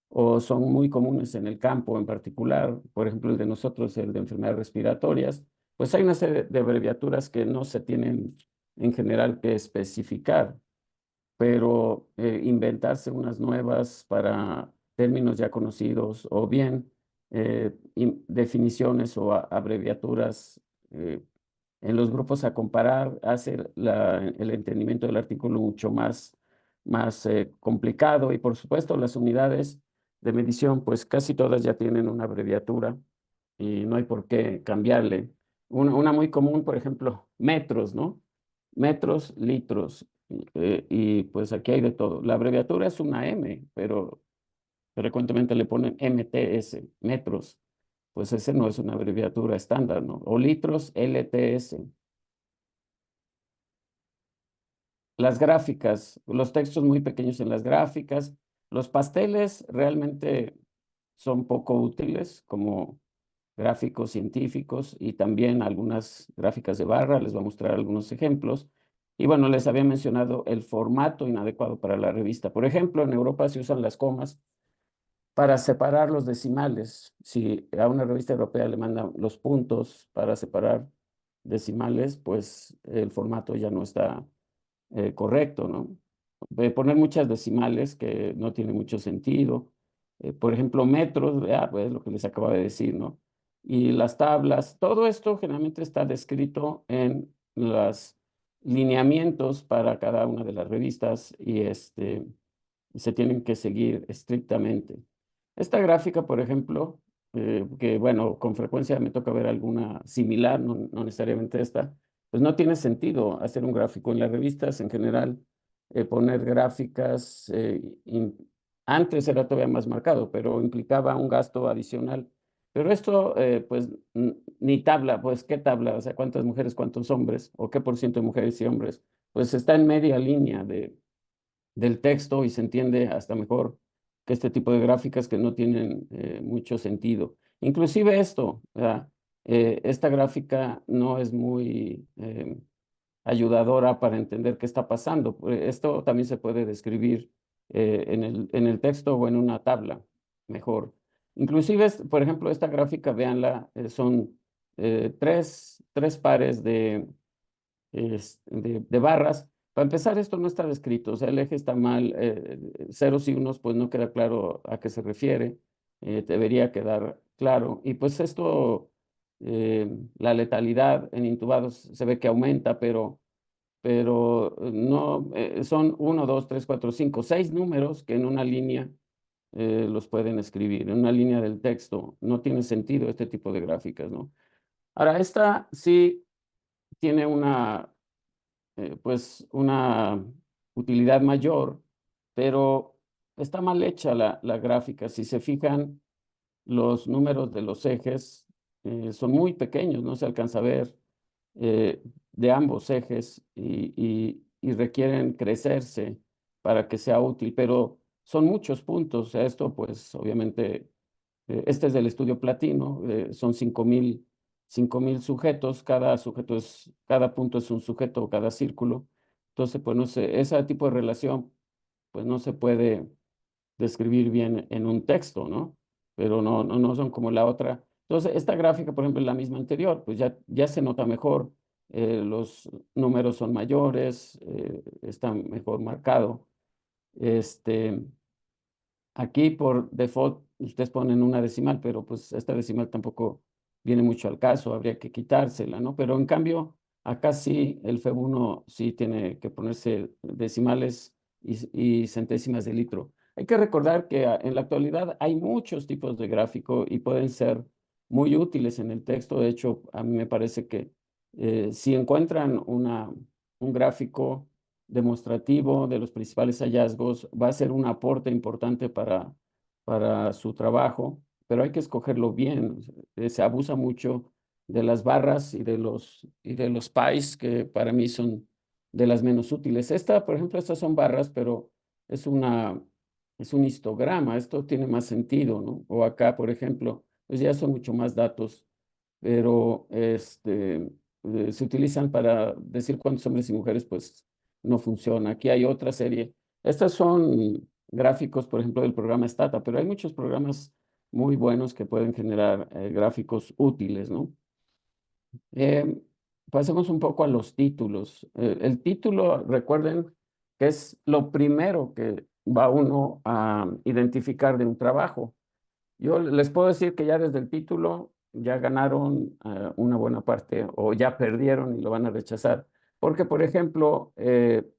o son muy comunes en el campo en particular. Por ejemplo, el de nosotros, el de enfermedades respiratorias, pues hay una serie de abreviaturas que no se tienen en general que especificar, pero inventarse unas nuevas para términos ya conocidos o bien definiciones o abreviaturas en los grupos a comparar hace el entendimiento del artículo mucho más complicado. Y por supuesto las unidades de medición, pues casi todas ya tienen una abreviatura y no hay por qué cambiarle. Una muy común, por ejemplo, metros, ¿no? Metros, litros, y pues aquí hay de todo. La abreviatura es una M, pero frecuentemente le ponen MTS, metros. Pues ese no es una abreviatura estándar, ¿no? O litros, LTS. Las gráficas, los textos muy pequeños en las gráficas. Los pasteles realmente son poco útiles como gráficos científicos y también algunas gráficas de barra. Les voy a mostrar algunos ejemplos. Y bueno, les había mencionado el formato inadecuado para la revista. Por ejemplo, en Europa se usan las comas para separar los decimales. Si a una revista europea le mandan los puntos para separar decimales, pues el formato ya no está correcto, ¿no? De poner muchas decimales que no tiene mucho sentido. Por ejemplo, metros, pues lo que les acabo de decir, ¿no? Y las tablas, todo esto generalmente está descrito en los lineamientos para cada una de las revistas y se tienen que seguir estrictamente. Esta gráfica, por ejemplo, que bueno, con frecuencia me toca ver alguna similar, no necesariamente esta, pues no tiene sentido hacer un gráfico en las revistas en general, poner gráficas, antes era todavía más marcado, pero implicaba un gasto adicional. Pero esto, pues, ni tabla, pues, ¿qué tabla? O sea, ¿cuántas mujeres, cuántos hombres? ¿O qué por ciento de mujeres y hombres? Pues está en media línea del texto y se entiende hasta mejor que este tipo de gráficas que no tienen mucho sentido. Inclusive esto, ¿verdad? Esta gráfica no es muy ayudadora para entender qué está pasando. Esto también se puede describir en el texto o en una tabla mejor. Inclusive, por ejemplo, esta gráfica, véanla, son tres pares de barras. Para empezar, esto no está descrito, o sea, el eje está mal, ceros y unos, pues no queda claro a qué se refiere, debería quedar claro. Y pues esto, la letalidad en intubados se ve que aumenta, pero no, son 1, 2, 3, 4, 5, 6 números que en una línea los pueden escribir, en una línea del texto. No tiene sentido este tipo de gráficas, ¿no? Ahora, esta sí tiene pues una utilidad mayor, pero está mal hecha la gráfica. Si se fijan, los números de los ejes son muy pequeños, no se alcanza a ver de ambos ejes y requieren crecerse para que sea útil, pero son muchos puntos. O sea, esto pues obviamente, este es del estudio Platino, son 5,000 sujetos, cada punto es un sujeto, cada círculo. Entonces, pues no sé, ese tipo de relación pues no se puede describir bien en un texto, ¿no? Pero no son como la otra. Entonces, esta gráfica, por ejemplo, es la misma anterior, pues ya se nota mejor, los números son mayores, está mejor marcado. Aquí por default ustedes ponen una decimal, pero pues esta decimal tampoco viene mucho al caso, habría que quitársela, ¿no? Pero en cambio, acá sí, el FEB1 sí tiene que ponerse decimales y centésimas de litro. Hay que recordar que en la actualidad hay muchos tipos de gráfico y pueden ser muy útiles en el texto. De hecho, a mí me parece que si encuentran un gráfico demostrativo de los principales hallazgos, va a ser un aporte importante para su trabajo, pero hay que escogerlo bien. Se abusa mucho de las barras y de los pies, que para mí son de las menos útiles. Por ejemplo, estas son barras, pero es un histograma, esto tiene más sentido, ¿no? O acá, por ejemplo, pues ya son mucho más datos, pero se utilizan para decir cuántos hombres y mujeres, pues no funciona. Aquí hay otra serie. Estas son gráficos, por ejemplo, del programa Stata, pero hay muchos programas muy buenos que pueden generar gráficos útiles, ¿no? Eh, Pasemos un poco a los títulos. El título, recuerden que es lo primero que va uno a identificar de un trabajo. Yo les puedo decir que ya desde el título ya ganaron una buena parte o ya perdieron y lo van a rechazar. Porque, por ejemplo,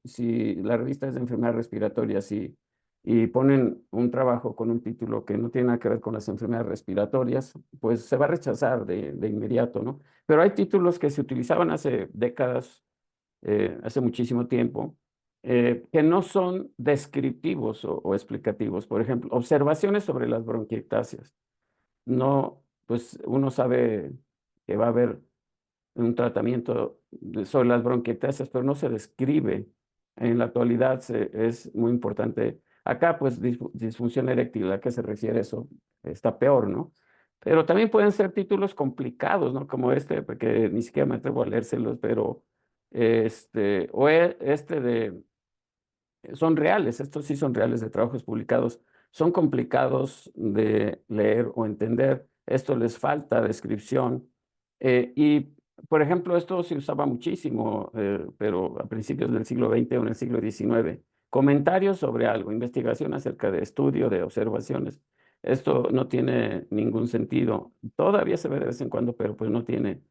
si la revista es de enfermedades respiratorias y ponen un trabajo con un título que no tiene nada que ver con las enfermedades respiratorias, pues se va a rechazar de inmediato, ¿no? Pero hay títulos que se utilizaban hace décadas, hace muchísimo tiempo, que no son descriptivos o explicativos. Por ejemplo, observaciones sobre las bronquiectasias. No, pues uno sabe que va a haber un tratamiento sobre las bronquiectasias, pero no se describe. En la actualidad es muy importante. Acá, pues, disfunción eréctil, ¿a qué se refiere eso? Está peor, ¿no? Pero también pueden ser títulos complicados, ¿no? Como este, porque ni siquiera me atrevo a leérselos, pero son reales, estos sí son reales de trabajos publicados, son complicados de leer o entender, esto les falta descripción. Y, por ejemplo, esto se usaba muchísimo, pero a principios del siglo XX o en el siglo XIX. Comentarios sobre algo, investigación acerca de estudio, de observaciones. Esto no tiene ningún sentido. Todavía se ve de vez en cuando, pero pues no tiene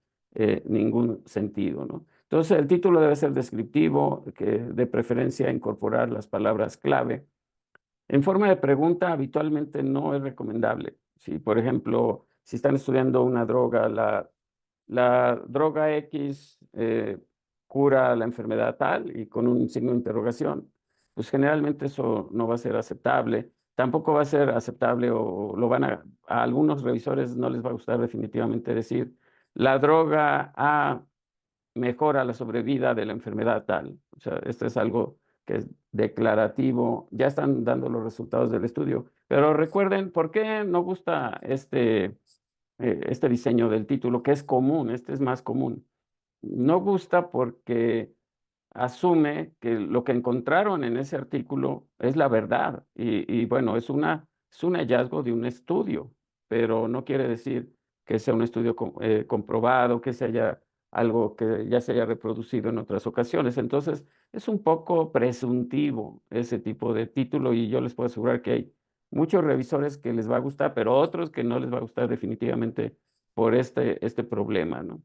ningún sentido, ¿no? Entonces, el título debe ser descriptivo, que de preferencia incorporar las palabras clave. En forma de pregunta, habitualmente no es recomendable. Si, por ejemplo, si están estudiando una droga, la droga X cura la enfermedad tal y con un signo de interrogación, pues generalmente eso no va a ser aceptable. Tampoco va a ser aceptable o lo van a algunos revisores no les va a gustar definitivamente decir la droga A mejora la sobrevida de la enfermedad tal. O sea, esto es algo que es declarativo, ya están dando los resultados del estudio. Pero recuerden, ¿por qué no gusta este diseño del título, que es común? Este es más común. No gusta porque asume que lo que encontraron en ese artículo es la verdad. Y bueno, es un hallazgo de un estudio, pero no quiere decir que sea un estudio comprobado, que sea algo que ya se haya reproducido en otras ocasiones. Entonces, es un poco presuntivo ese tipo de título y yo les puedo asegurar que hay muchos revisores que les va a gustar, pero otros que no les va a gustar definitivamente por este problema, ¿no?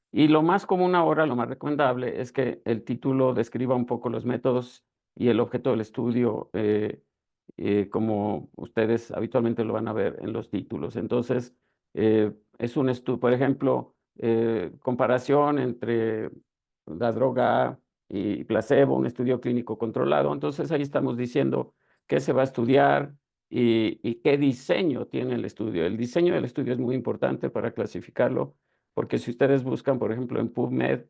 Y lo más común ahora, lo más recomendable, es que el título describa un poco los métodos y el objeto del estudio, como ustedes habitualmente lo van a ver en los títulos. Entonces, es un estudio, por ejemplo, comparación entre la droga A y placebo, un estudio clínico controlado. Entonces, ahí estamos diciendo qué se va a estudiar y qué diseño tiene el estudio. El diseño del estudio es muy importante para clasificarlo porque si ustedes buscan, por ejemplo, en PubMed,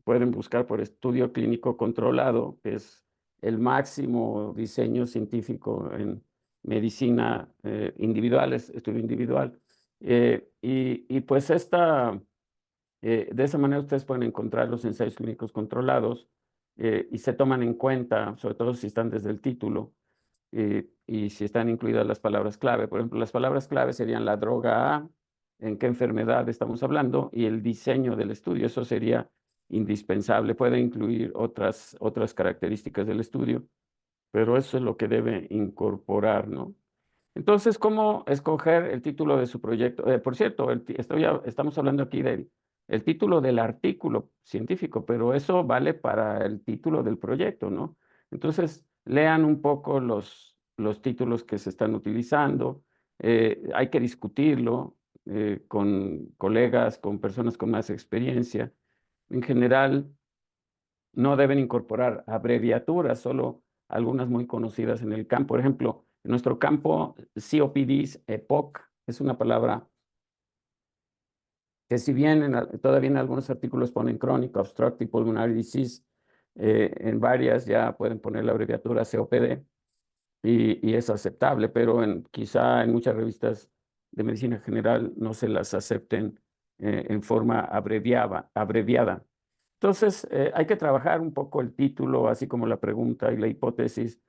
pueden buscar por estudio clínico controlado, que es el máximo diseño científico en medicina individual, es estudio individual. Y pues de esa manera ustedes pueden encontrar los ensayos clínicos controlados y se toman en cuenta, sobre todo si están desde el título, y si están incluidas las palabras clave. Por ejemplo, las palabras clave serían la droga A, en qué enfermedad estamos hablando, y el diseño del estudio. Eso sería indispensable. Puede incluir otras características del estudio, pero eso es lo que debe incorporar, ¿no? Entonces, ¿cómo escoger el título de su proyecto? Por cierto, estamos hablando aquí del el título del artículo científico, pero eso vale para el título del proyecto, ¿no? Entonces, lean un poco los títulos que se están utilizando. Hay que discutirlo con colegas, con personas con más experiencia. En general, no deben incorporar abreviaturas, solo algunas muy conocidas en el campo. Por ejemplo, en nuestro campo, COPD, EPOC, es una palabra que si bien todavía en algunos artículos ponen crónico, obstructive pulmonary disease, en varias ya pueden poner la abreviatura COPD y es aceptable, pero quizá en muchas revistas de medicina general no se las acepten en forma abreviada. Entonces, hay que trabajar un poco el título, así como la pregunta y la hipótesis,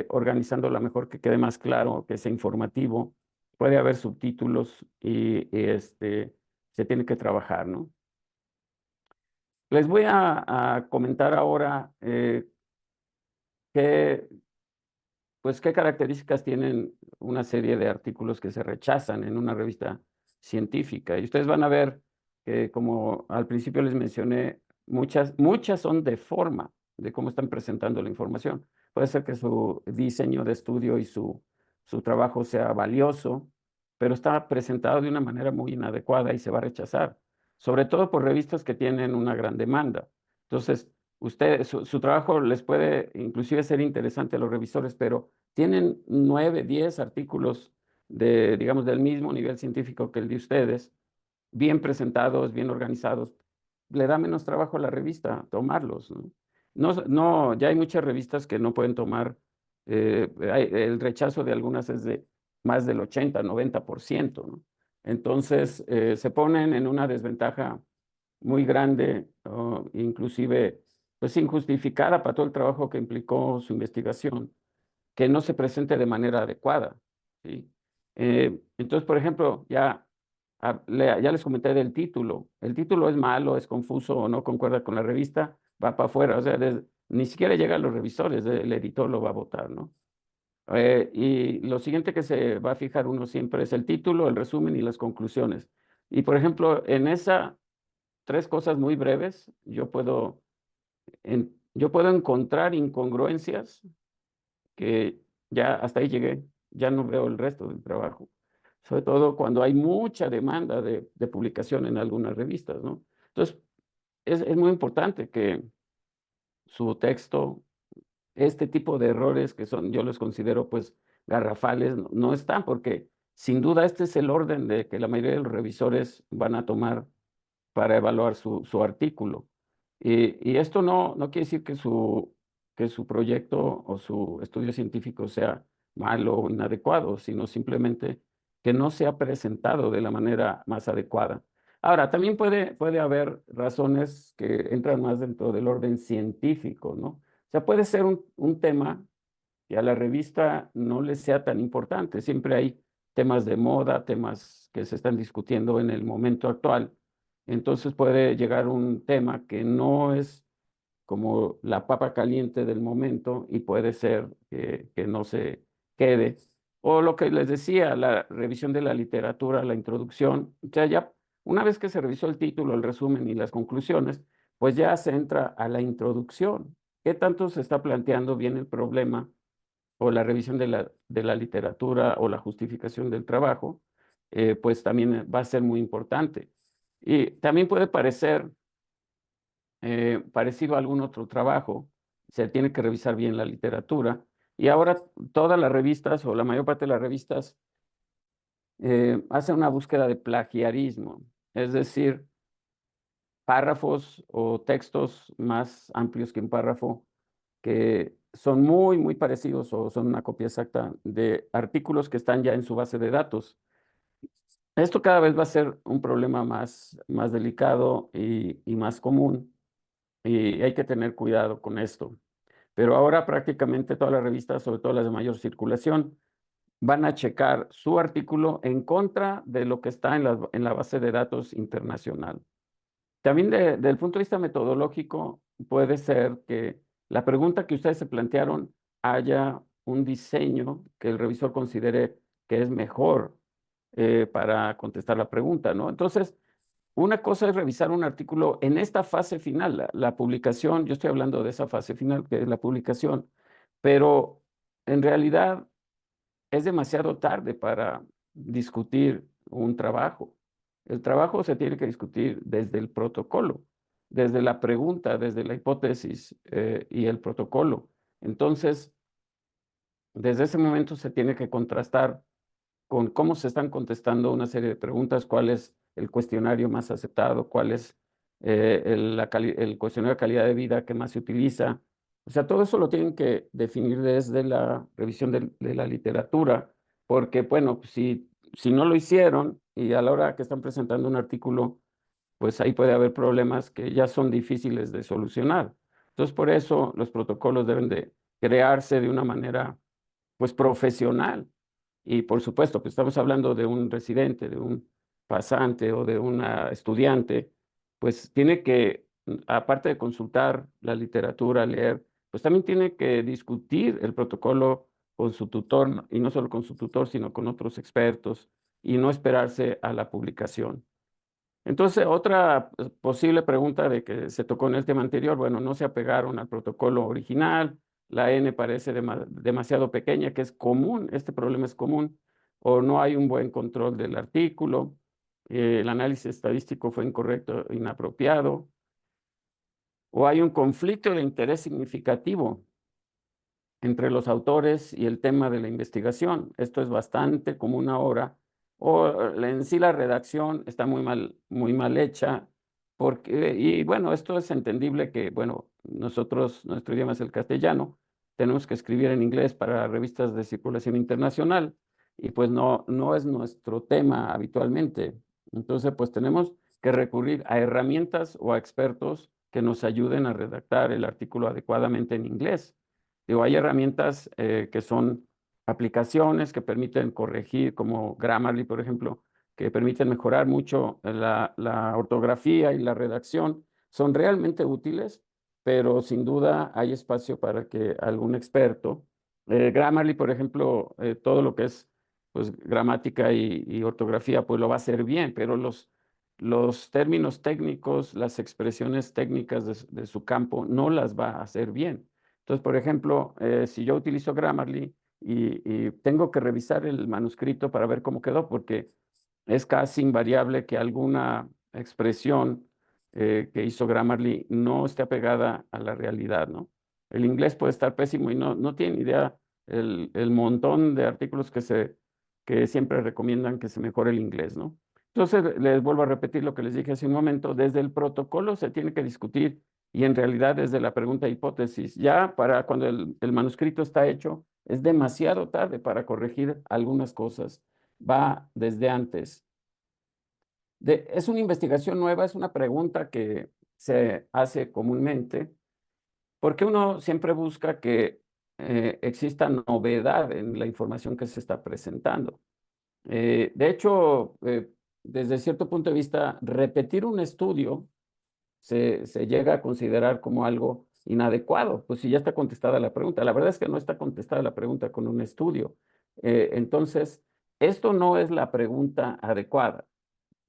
organizándola mejor, que quede más claro, que sea informativo. Puede haber subtítulos y se tiene que trabajar, ¿no? Les voy a comentar ahora qué características tienen una serie de artículos que se rechazan en una revista científica. Y ustedes van a ver que, como al principio les mencioné, muchas son de forma, de cómo están presentando la información. Puede ser que su diseño de estudio y su trabajo sea valioso, pero está presentado de una manera muy inadecuada y se va a rechazar, sobre todo por revistas que tienen una gran demanda. Entonces, su trabajo les puede inclusive ser interesante a los revisores, pero tienen 9, 10 artículos digamos, del mismo nivel científico que el de ustedes, bien presentados, bien organizados. Le da menos trabajo a la revista tomarlos, ¿no? Ya hay muchas revistas que no pueden tomar, el rechazo de algunas es de más del 80, 90%, ¿no? Entonces, se ponen en una desventaja muy grande, inclusive pues injustificada para todo el trabajo que implicó su investigación, que no se presente de manera adecuada, ¿sí? Entonces, por ejemplo, ya les comenté del título. El título es malo, es confuso o no concuerda con la revista, va para afuera. O sea, ni siquiera llega a los revisores, el editor lo va a votar, ¿no? Y lo siguiente que se va a fijar uno siempre es el título, el resumen y las conclusiones. Y, por ejemplo, en esas 3 cosas muy breves, yo puedo encontrar incongruencias que ya hasta ahí llegué, ya no veo el resto del trabajo. Sobre todo cuando hay mucha demanda de publicación en algunas revistas, ¿no? Entonces, es muy importante que su texto, este tipo de errores que yo los considero pues garrafales, no están, porque sin duda este es el orden de que la mayoría de los revisores van a tomar para evaluar su artículo. Y esto no quiere decir que su proyecto o su estudio científico sea malo o inadecuado, sino simplemente que no se ha presentado de la manera más adecuada. Ahora, también puede haber razones que entran más dentro del orden científico, ¿no? O sea, puede ser un tema que a la revista no le sea tan importante. Siempre hay temas de moda, temas que se están discutiendo en el momento actual. Entonces puede llegar un tema que no es como la papa caliente del momento y puede ser que no se quede. O lo que les decía, la revisión de la literatura, la introducción. O sea, ya una vez que se revisó el título, el resumen y las conclusiones, pues ya se entra a la introducción. ¿Qué tanto se está planteando bien el problema o la revisión de la literatura o la justificación del trabajo? Pues también va a ser muy importante. Y también puede parecer parecido a algún otro trabajo, se tiene que revisar bien la literatura. Y ahora todas las revistas o la mayor parte de las revistas hacen una búsqueda de plagiarismo, es decir, párrafos o textos más amplios que un párrafo que son muy, muy parecidos o son una copia exacta de artículos que están ya en su base de datos. Esto cada vez va a ser un problema más delicado y más común, y hay que tener cuidado con esto. Pero ahora prácticamente todas las revistas, sobre todo las de mayor circulación, van a checar su artículo en contra de lo que está en la base de datos internacional. También desde el punto de vista metodológico, puede ser que la pregunta que ustedes se plantearon haya un diseño que el revisor considere que es mejor para contestar la pregunta, ¿no? Entonces, una cosa es revisar un artículo en esta fase final, la publicación. Yo estoy hablando de esa fase final, que es la publicación, pero en realidad es demasiado tarde para discutir un trabajo. El trabajo se tiene que discutir desde el protocolo, desde la pregunta, desde la hipótesis y el protocolo. Entonces, desde ese momento se tiene que contrastar con cómo se están contestando una serie de preguntas, cuál es el cuestionario más aceptado, cuál es el cuestionario de calidad de vida que más se utiliza. O sea, todo eso lo tienen que definir desde la revisión de la literatura, porque, bueno, si si no lo hicieron y a la hora que están presentando un artículo, pues ahí puede haber problemas que ya son difíciles de solucionar. Entonces, por eso los protocolos deben de crearse de una manera, pues, profesional. Y por supuesto, que estamos hablando de un residente, de un pasante o de una estudiante, pues tiene que, aparte de consultar la literatura, leer, pues también tiene que discutir el protocolo con su tutor, y no solo con su tutor, sino con otros expertos, y no esperarse a la publicación. Entonces, otra posible pregunta de que se tocó en el tema anterior, bueno, no se apegaron al protocolo original, la N parece demasiado pequeña, que es común, este problema es común, o no hay un buen control del artículo, el análisis estadístico fue incorrecto, inapropiado, o hay un conflicto de interés significativo entre los autores y el tema de la investigación. Esto es bastante común ahora. O en sí la redacción está muy mal hecha, porque, y bueno, esto es entendible que, bueno, nosotros, nuestro idioma es el castellano, tenemos que escribir en inglés para revistas de circulación internacional, y pues no es nuestro tema habitualmente. Entonces, pues tenemos que recurrir a herramientas o a expertos que nos ayuden a redactar el artículo adecuadamente en inglés. Digo, hay herramientas que son aplicaciones que permiten corregir, como Grammarly, por ejemplo, que permiten mejorar mucho la ortografía y la redacción. Son realmente útiles, pero sin duda hay espacio para que algún experto, Grammarly, por ejemplo, todo lo que es, pues, gramática y ortografía, pues lo va a hacer bien, pero los términos técnicos, las expresiones técnicas de su campo, no las va a hacer bien. Entonces, por ejemplo, si yo utilizo Grammarly y tengo que revisar el manuscrito para ver cómo quedó, porque es casi invariable que alguna expresión que hizo Grammarly no esté apegada a la realidad, ¿no? El inglés puede estar pésimo y no tienen idea el montón de artículos que siempre recomiendan que se mejore el inglés, ¿no? Entonces, les vuelvo a repetir lo que les dije hace un momento, desde el protocolo se tiene que discutir y en realidad desde la pregunta hipótesis, ya para cuando el manuscrito está hecho, es demasiado tarde para corregir algunas cosas, va desde antes. Es una investigación nueva, es una pregunta que se hace comúnmente, porque uno siempre busca que exista novedad en la información que se está presentando. De hecho, desde cierto punto de vista, repetir un estudio se llega a considerar como algo inadecuado, pues si ya está contestada la pregunta. La verdad es que no está contestada la pregunta con un estudio. Entonces, esto no es la pregunta adecuada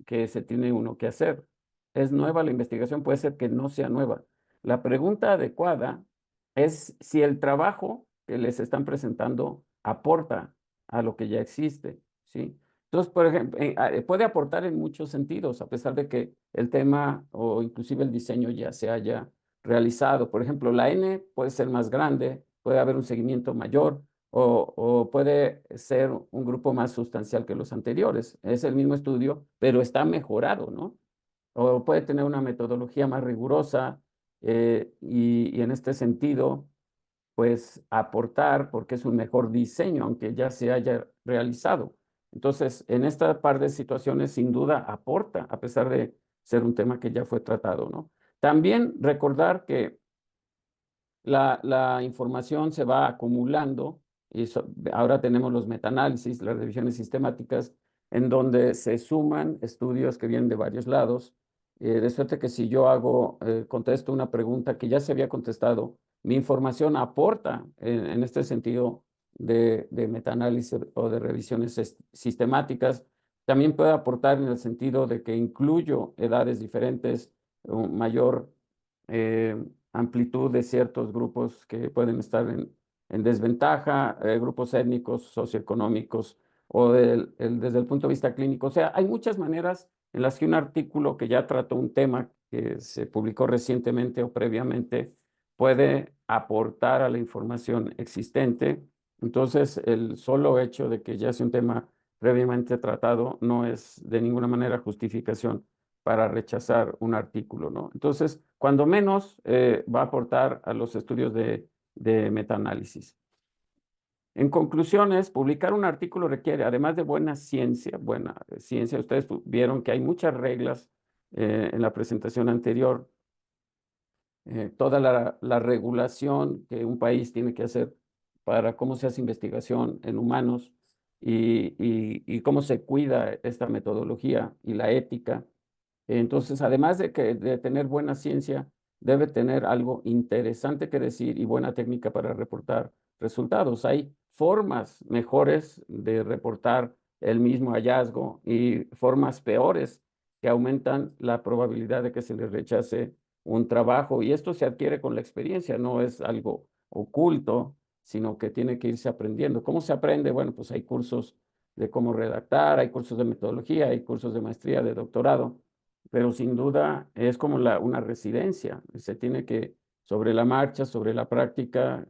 que se tiene uno que hacer. ¿Es nueva la investigación? Puede ser que no sea nueva. La pregunta adecuada es si el trabajo que les están presentando aporta a lo que ya existe, ¿sí? Entonces, por ejemplo, puede aportar en muchos sentidos, a pesar de que el tema o inclusive el diseño ya se haya realizado. Por ejemplo, la N puede ser más grande, puede haber un seguimiento mayor, o puede ser un grupo más sustancial que los anteriores. Es el mismo estudio, pero está mejorado, ¿no? O puede tener una metodología más rigurosa y en este sentido, pues aportar porque es un mejor diseño, aunque ya se haya realizado. Entonces, en esta par de situaciones, sin duda aporta, a pesar de ser un tema que ya fue tratado, ¿no? También recordar que la información se va acumulando y ahora tenemos los metaanálisis, las revisiones sistemáticas, en donde se suman estudios que vienen de varios lados, de suerte que si yo contesto una pregunta que ya se había contestado, mi información aporta en este sentido de metaanálisis o de revisiones sistemáticas. También puede aportar en el sentido de que incluyo edades diferentes, mayor amplitud de ciertos grupos que pueden estar en desventaja, grupos étnicos, socioeconómicos o desde el punto de vista clínico. O sea, hay muchas maneras en las que un artículo que ya trató un tema que se publicó recientemente o previamente puede aportar a la información existente. Entonces, el solo hecho de que ya sea un tema previamente tratado no es de ninguna manera justificación para rechazar un artículo, ¿no? Entonces, cuando menos va a aportar a los estudios de metaanálisis. En conclusiones, publicar un artículo requiere, además de buena ciencia, ustedes vieron que hay muchas reglas en la presentación anterior, toda la regulación que un país tiene que hacer para cómo se hace investigación en humanos y cómo se cuida esta metodología y la ética. Entonces, además de tener buena ciencia, debe tener algo interesante que decir y buena técnica para reportar resultados. Hay formas mejores de reportar el mismo hallazgo y formas peores que aumentan la probabilidad de que se le rechace un trabajo. Y esto se adquiere con la experiencia, no es algo oculto, sino que tiene que irse aprendiendo. ¿Cómo se aprende? Bueno, pues hay cursos de cómo redactar, hay cursos de metodología, hay cursos de maestría, de doctorado, pero sin duda es como una residencia. Se tiene que, sobre la marcha, sobre la práctica,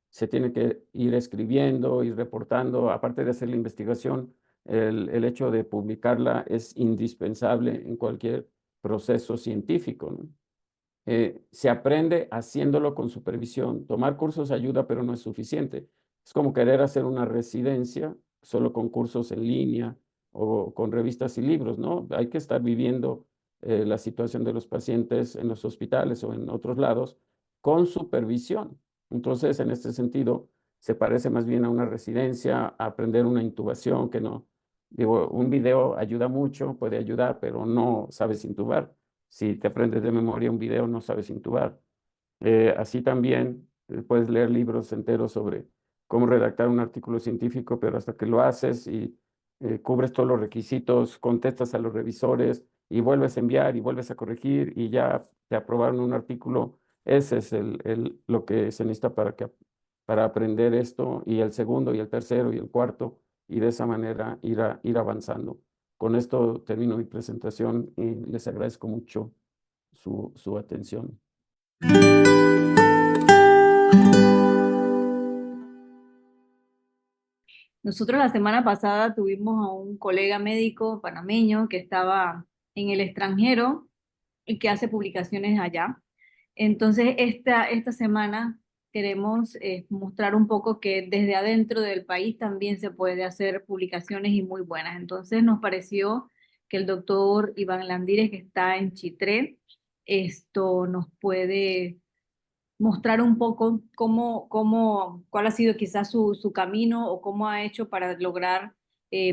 se tiene que ir escribiendo, ir reportando. Aparte de hacer la investigación, el hecho de publicarla es indispensable en cualquier proceso científico, ¿no? Se aprende haciéndolo con supervisión. Tomar cursos ayuda, pero no es suficiente. Es como querer hacer una residencia solo con cursos en línea o con revistas y libros, ¿no? Hay que estar viviendo la situación de los pacientes en los hospitales o en otros lados con supervisión. Entonces, en este sentido, se parece más bien a una residencia, a aprender una intubación, que no, digo, un video ayuda mucho, puede ayudar, pero no sabes intubar. Si te aprendes de memoria un video, no sabes intubar. Así también puedes leer libros enteros sobre cómo redactar un artículo científico, pero hasta que lo haces y cubres todos los requisitos, contestas a los revisores y vuelves a enviar y vuelves a corregir y ya te aprobaron un artículo. Ese es lo que se necesita para aprender esto, y el segundo y el tercero y el cuarto, y de esa manera ir avanzando. Con esto termino mi presentación y les agradezco mucho su atención. Nosotros la semana pasada tuvimos a un colega médico panameño que estaba en el extranjero y que hace publicaciones allá. Entonces, esta semana queremos mostrar un poco que desde adentro del país también se puede hacer publicaciones y muy buenas. Entonces, nos pareció que el doctor Iván Landírez, que está en Chitré, esto nos puede mostrar un poco cuál ha sido quizás su camino o cómo ha hecho para lograr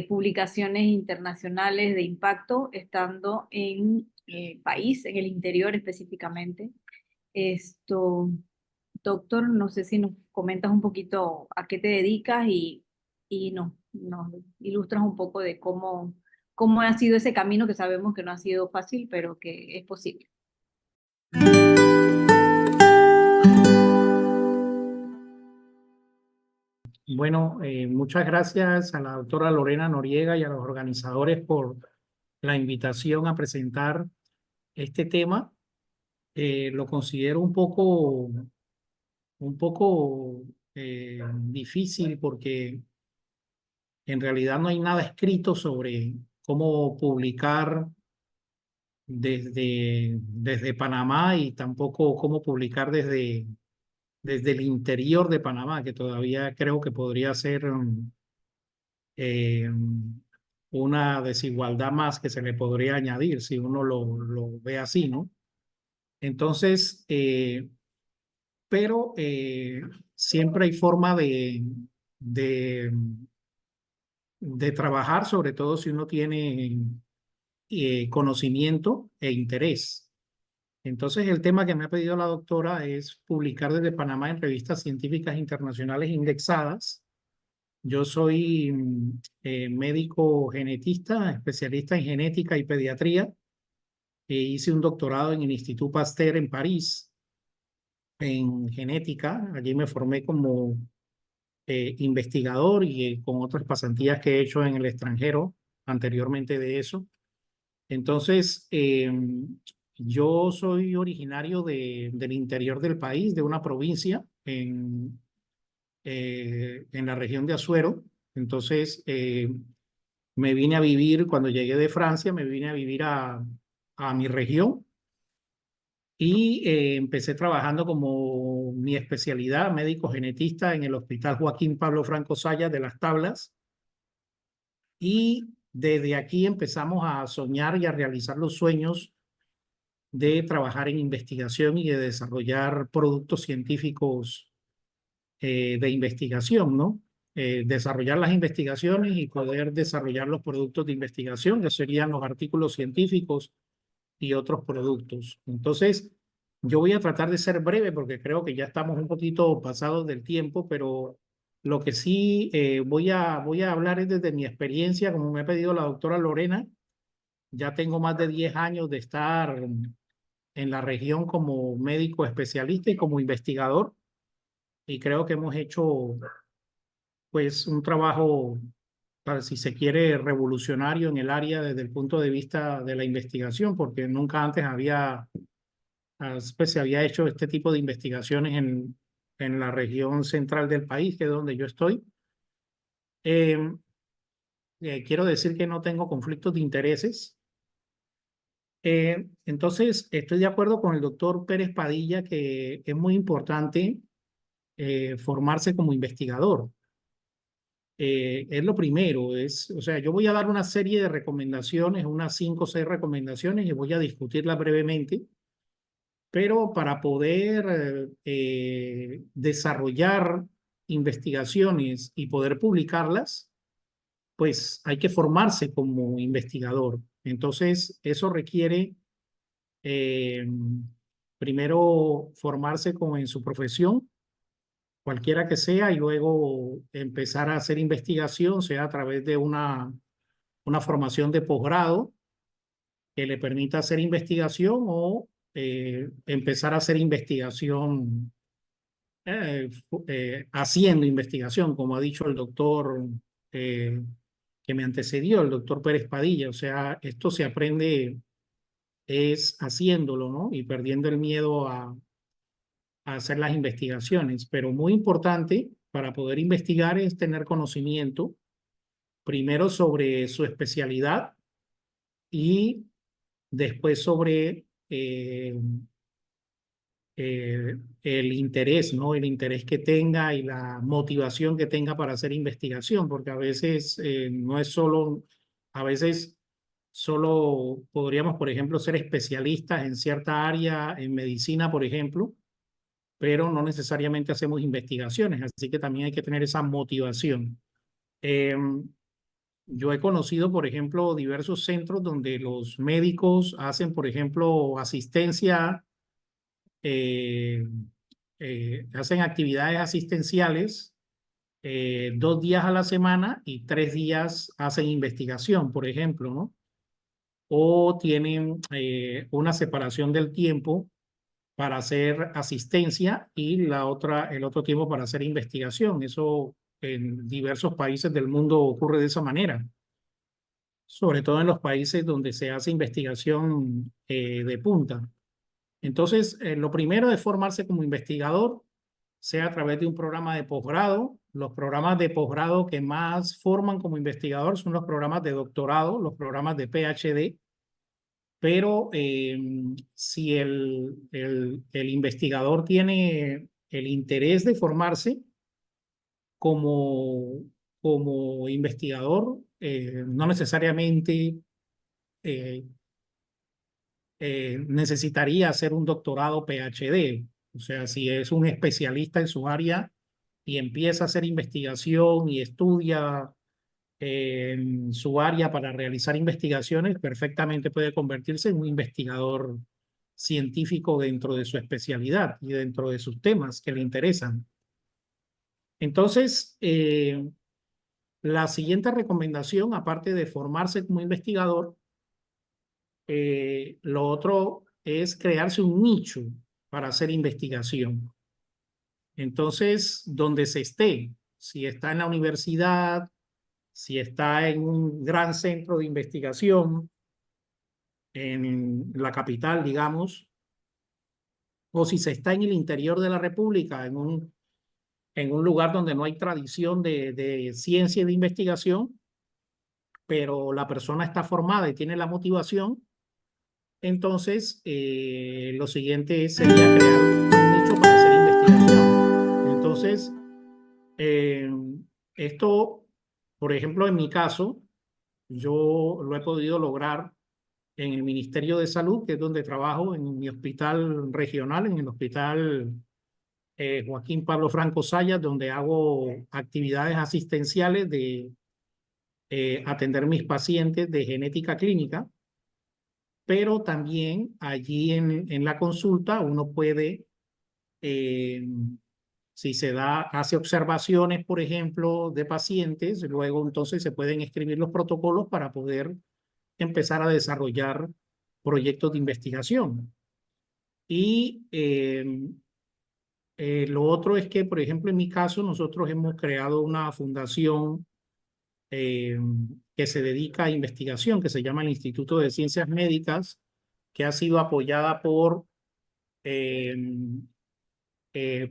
publicaciones internacionales de impacto estando en el país, en el interior específicamente. Esto, doctor, no sé si nos comentas un poquito a qué te dedicas y nos ilustras un poco de cómo ha sido ese camino que sabemos que no ha sido fácil, pero que es posible. Bueno, muchas gracias a la doctora Lorena Noriega y a los organizadores por la invitación a presentar este tema. Lo considero un poco difícil porque en realidad no hay nada escrito sobre cómo publicar desde Panamá y tampoco cómo publicar desde el interior de Panamá, que todavía creo que podría ser eh, una desigualdad más que se le podría añadir si uno lo ve así, ¿no? Entonces, pero siempre hay forma de, de trabajar, sobre todo si uno tiene conocimiento e interés. Entonces, el tema que me ha pedido la doctora es publicar desde Panamá en revistas científicas internacionales indexadas. Yo soy médico genetista, especialista en genética y pediatría. Hice un doctorado en el Institut Pasteur en París, en genética. Allí me formé como investigador y con otras pasantías que he hecho en el extranjero anteriormente de eso. Entonces, yo soy originario del interior del país, de una provincia en la región de Azuero. Entonces, me vine a vivir, cuando llegué de Francia, me vine a vivir a mi región y empecé trabajando como mi especialidad, médico genetista en el Hospital Joaquín Pablo Franco Sayas de Las Tablas. Y desde aquí empezamos a soñar y a realizar los sueños de trabajar en investigación y de desarrollar productos científicos de investigación, ¿no? Desarrollar las investigaciones y poder desarrollar los productos de investigación, que serían los artículos científicos y otros productos. Entonces, yo voy a tratar de ser breve porque creo que ya estamos un poquito pasados del tiempo, pero lo que sí voy a hablar es desde mi experiencia, como me ha pedido la doctora Lorena. Ya tengo más de 10 años de estar en la región como médico especialista y como investigador, y creo que hemos hecho pues un trabajo, si se quiere, revolucionario en el área desde el punto de vista de la investigación, porque nunca antes pues, se había hecho este tipo de investigaciones en la región central del país, que es donde yo estoy. Eh, Quiero decir que no tengo conflictos de intereses. Entonces, estoy de acuerdo con el doctor Pérez Padilla que es muy importante formarse como investigador. Es lo primero, o sea, yo voy a dar una serie de recomendaciones, unas 5 o 6 recomendaciones y voy a discutirlas brevemente, pero para poder desarrollar investigaciones y poder publicarlas, pues hay que formarse como investigador. Entonces, eso requiere eh, primero formarse como en su profesión, cualquiera que sea, y luego empezar a hacer investigación, sea a través de una formación de posgrado que le permita hacer investigación o empezar a hacer investigación, haciendo investigación, como ha dicho el doctor eh, que me antecedió, el doctor Pérez Padilla. O sea, esto se aprende es haciéndolo, ¿no? Y perdiendo el miedo a hacer las investigaciones. Pero muy importante para poder investigar es tener conocimiento primero sobre su especialidad y después sobre el interés, ¿no? El interés que tenga y la motivación que tenga para hacer investigación, porque a veces no es solo, a veces solo podríamos, por ejemplo, ser especialistas en cierta área, en medicina, por ejemplo, pero no necesariamente hacemos investigaciones, así que también hay que tener esa motivación. Yo he conocido, por ejemplo, diversos centros donde los médicos hacen, por ejemplo, asistencia, eh, hacen actividades asistenciales 2 días a la semana y 3 días hacen investigación, por ejemplo, ¿no? O tienen una separación del tiempo para hacer asistencia y el otro tiempo para hacer investigación. Eso en diversos países del mundo ocurre de esa manera, sobre todo en los países donde se hace investigación de punta. Entonces, lo primero es formarse como investigador, sea a través de un programa de posgrado. Los programas de posgrado que más forman como investigador son los programas de doctorado, los programas de PhD, pero si el investigador tiene el interés de formarse como, como investigador, no necesariamente eh, necesitaría hacer un doctorado PhD. O sea, si es un especialista en su área y empieza a hacer investigación y estudia en su área para realizar investigaciones, perfectamente puede convertirse en un investigador científico dentro de su especialidad y dentro de sus temas que le interesan. Entonces, la siguiente recomendación, aparte de formarse como investigador, lo otro es crearse un nicho para hacer investigación. Entonces, donde se esté, si está en la universidad, si está en un gran centro de investigación, en la capital, digamos, o si se está en el interior de la República, en un lugar donde no hay tradición de ciencia y de investigación, pero la persona está formada y tiene la motivación, entonces lo siguiente sería crear un nicho para hacer investigación. Entonces, esto, por ejemplo, en mi caso, yo lo he podido lograr en el Ministerio de Salud, que es donde trabajo, en mi hospital regional, en el hospital Joaquín Pablo Franco Sayas, donde hago actividades asistenciales de atender mis pacientes de genética clínica, pero también allí en la consulta uno puede, si se da, hace observaciones, por ejemplo, de pacientes, luego entonces se pueden escribir los protocolos para poder empezar a desarrollar proyectos de investigación. Y lo otro es que, por ejemplo, en mi caso, nosotros hemos creado una fundación que se dedica a investigación, que se llama el Instituto de Ciencias Médicas, que ha sido apoyada eh,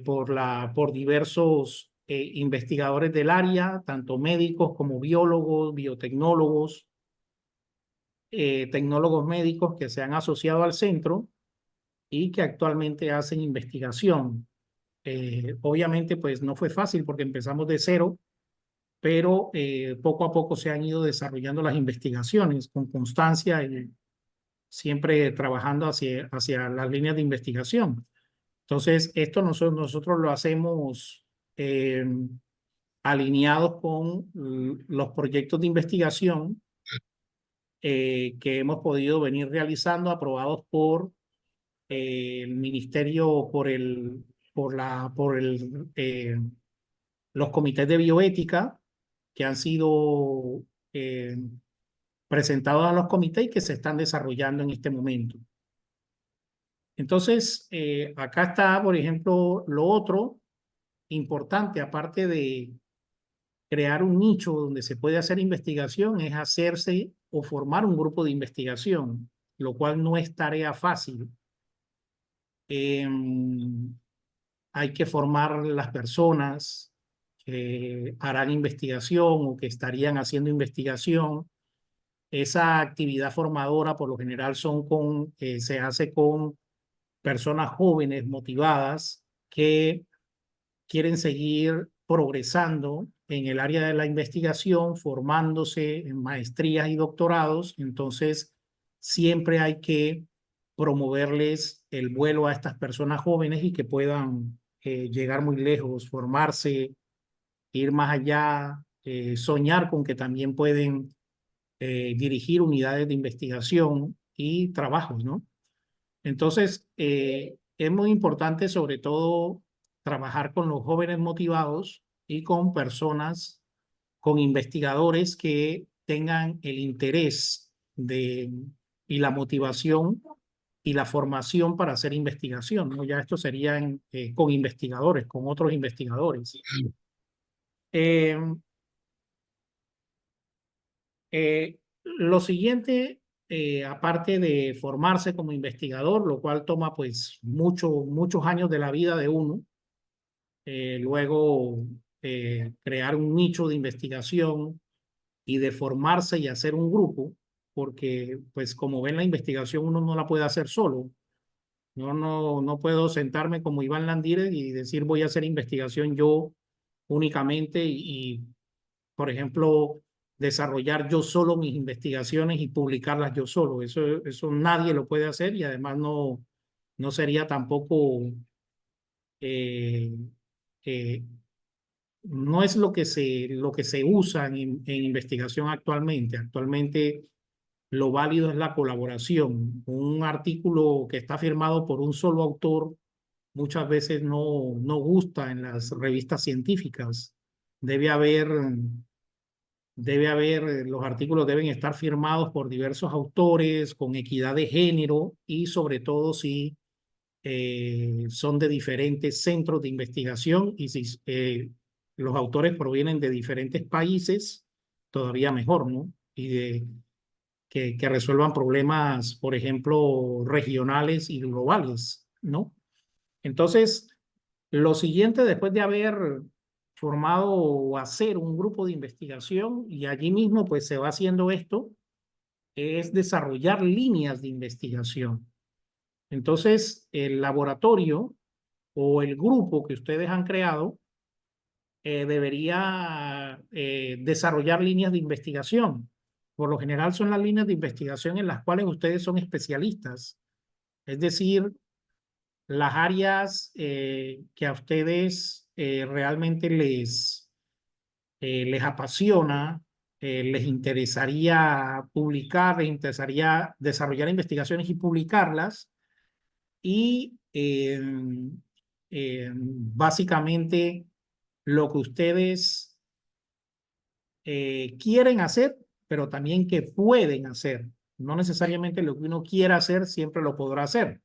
por diversos investigadores del área, tanto médicos como biólogos, biotecnólogos, tecnólogos médicos que se han asociado al centro y que actualmente hacen investigación. Obviamente, pues no fue fácil porque empezamos de cero, pero poco a poco se han ido desarrollando las investigaciones con constancia y siempre trabajando hacia las líneas de investigación. Entonces, esto nosotros lo hacemos alineados con los proyectos de investigación que hemos podido venir realizando, aprobados por el ministerio, los comités de bioética que han sido presentados a los comités y que se están desarrollando en este momento. Entonces, acá está, por ejemplo, lo otro importante, aparte de crear un nicho donde se puede hacer investigación, es hacerse o formar un grupo de investigación, lo cual no es tarea fácil. Hay que formar las personas que harán investigación o que estarían haciendo investigación. Esa actividad formadora por lo general se hace con personas jóvenes motivadas que quieren seguir progresando en el área de la investigación, formándose en maestrías y doctorados. Entonces, siempre hay que promoverles el vuelo a estas personas jóvenes y que puedan llegar muy lejos, formarse, ir más allá, soñar con que también pueden dirigir unidades de investigación y trabajos, ¿no? Entonces, es muy importante sobre todo trabajar con los jóvenes motivados y con personas, con investigadores que tengan el interés y la motivación y la formación para hacer investigación, ¿no? Ya esto sería con investigadores, con otros investigadores. Lo siguiente, aparte de formarse como investigador, lo cual toma pues muchos años de la vida de uno, luego crear un nicho de investigación y de formarse y hacer un grupo, porque pues como ven la investigación uno no la puede hacer solo. No puedo sentarme como Iván Landírez y decir voy a hacer investigación yo únicamente por ejemplo, desarrollar yo solo mis investigaciones y publicarlas yo solo. Eso nadie lo puede hacer y además no sería tampoco, eh, eh, no es lo que se usa en investigación actualmente. Actualmente lo válido es la colaboración. Un artículo que está firmado por un solo autor muchas veces no gusta en las revistas científicas. Los artículos deben estar firmados por diversos autores, con equidad de género y sobre todo si son de diferentes centros de investigación y si los autores provienen de diferentes países, todavía mejor, ¿no? Y que resuelvan problemas, por ejemplo, regionales y globales, ¿no? Entonces, lo siguiente, después de haber formado o hacer un grupo de investigación y allí mismo pues se va haciendo esto, es desarrollar líneas de investigación. Entonces, el laboratorio o el grupo que ustedes han creado debería desarrollar líneas de investigación. Por lo general son las líneas de investigación en las cuales ustedes son especialistas. Es decir, las áreas que a ustedes realmente les apasiona, les interesaría publicar, les interesaría desarrollar investigaciones y publicarlas. Y básicamente lo que ustedes quieren hacer, pero también que pueden hacer. No necesariamente lo que uno quiera hacer siempre lo podrá hacer,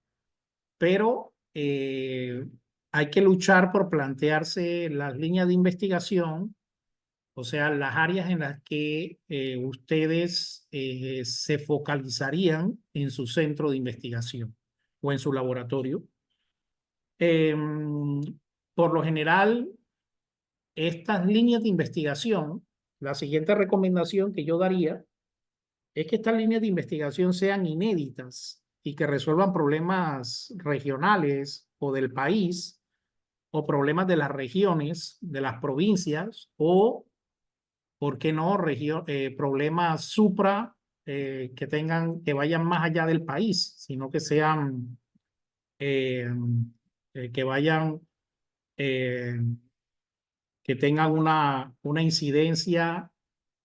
pero hay que luchar por plantearse las líneas de investigación, o sea, las áreas en las que ustedes se focalizarían en su centro de investigación o en su laboratorio. Por lo general, estas líneas de investigación, la siguiente recomendación que yo daría es que estas líneas de investigación sean inéditas y que resuelvan problemas regionales o del país o problemas de las regiones, de las provincias o, ¿por qué no?, problemas que vayan más allá del país, sino que sean, que vayan, que tengan una incidencia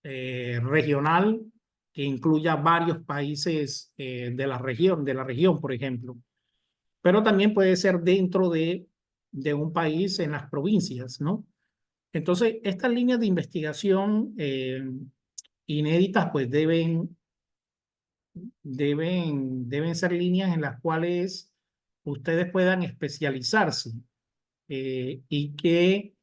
regional que incluya varios países de la región, por ejemplo. Pero también puede ser dentro de un país en las provincias, ¿no? Entonces, estas líneas de investigación inéditas, pues deben ser líneas en las cuales ustedes puedan especializarse y que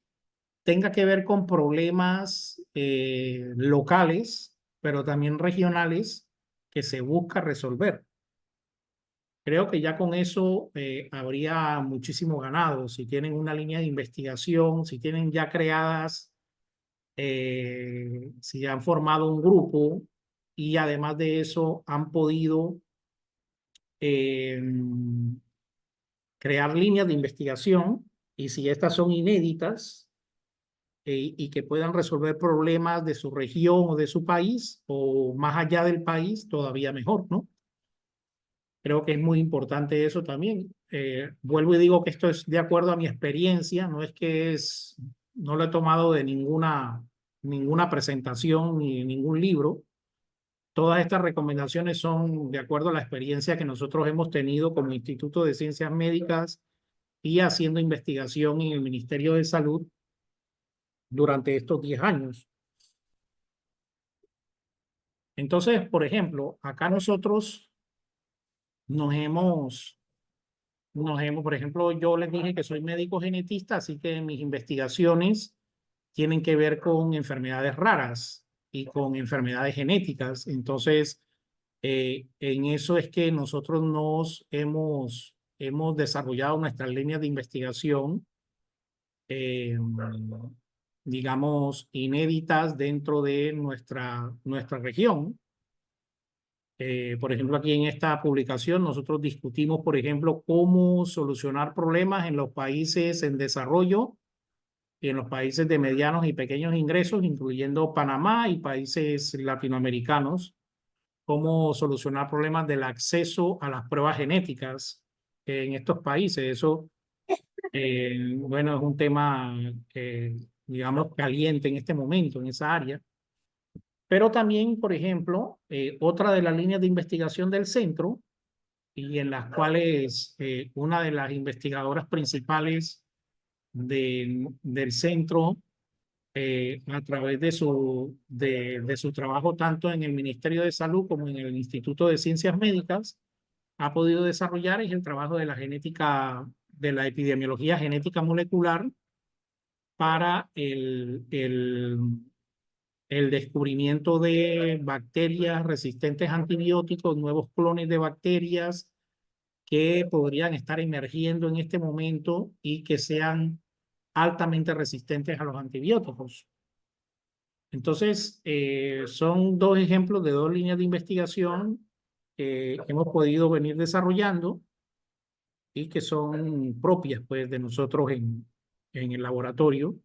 tenga que ver con problemas locales, pero también regionales que se busca resolver. Creo que ya con eso habría muchísimo ganado. Si tienen una línea de investigación, si tienen ya creadas, si han formado un grupo y además de eso han podido eh, crear líneas de investigación y si estas son inéditas y que puedan resolver problemas de su región o de su país o más allá del país, todavía mejor, ¿no? Creo que es muy importante eso también. Vuelvo y digo que esto es de acuerdo a mi experiencia, no lo he tomado de ninguna presentación ni ningún libro. Todas estas recomendaciones son de acuerdo a la experiencia que nosotros hemos tenido como Instituto de Ciencias Médicas y haciendo investigación en el Ministerio de Salud durante estos 10 años. Entonces, por ejemplo, acá nosotros por ejemplo, yo les dije que soy médico genetista, así que mis investigaciones tienen que ver con enfermedades raras y con enfermedades genéticas. Entonces, en eso es que nosotros hemos desarrollado nuestras líneas de investigación, digamos, inéditas dentro de nuestra región. Por ejemplo, aquí en esta publicación nosotros discutimos, por ejemplo, cómo solucionar problemas en los países en desarrollo y en los países de medianos y pequeños ingresos, incluyendo Panamá y países latinoamericanos, cómo solucionar problemas del acceso a las pruebas genéticas en estos países. Eso, bueno, es un tema, digamos, caliente en este momento, en esa área. Pero también, por ejemplo, otra de las líneas de investigación del centro y en las cuales una de las investigadoras principales del centro, a través de su trabajo tanto en el Ministerio de Salud como en el Instituto de Ciencias Médicas, ha podido desarrollar es el trabajo de la genética, de la epidemiología genética molecular para el descubrimiento de bacterias resistentes a antibióticos, nuevos clones de bacterias que podrían estar emergiendo en este momento y que sean altamente resistentes a los antibióticos. Entonces, son dos ejemplos de dos líneas de investigación que hemos podido venir desarrollando y que son propias pues, de nosotros en el laboratorio.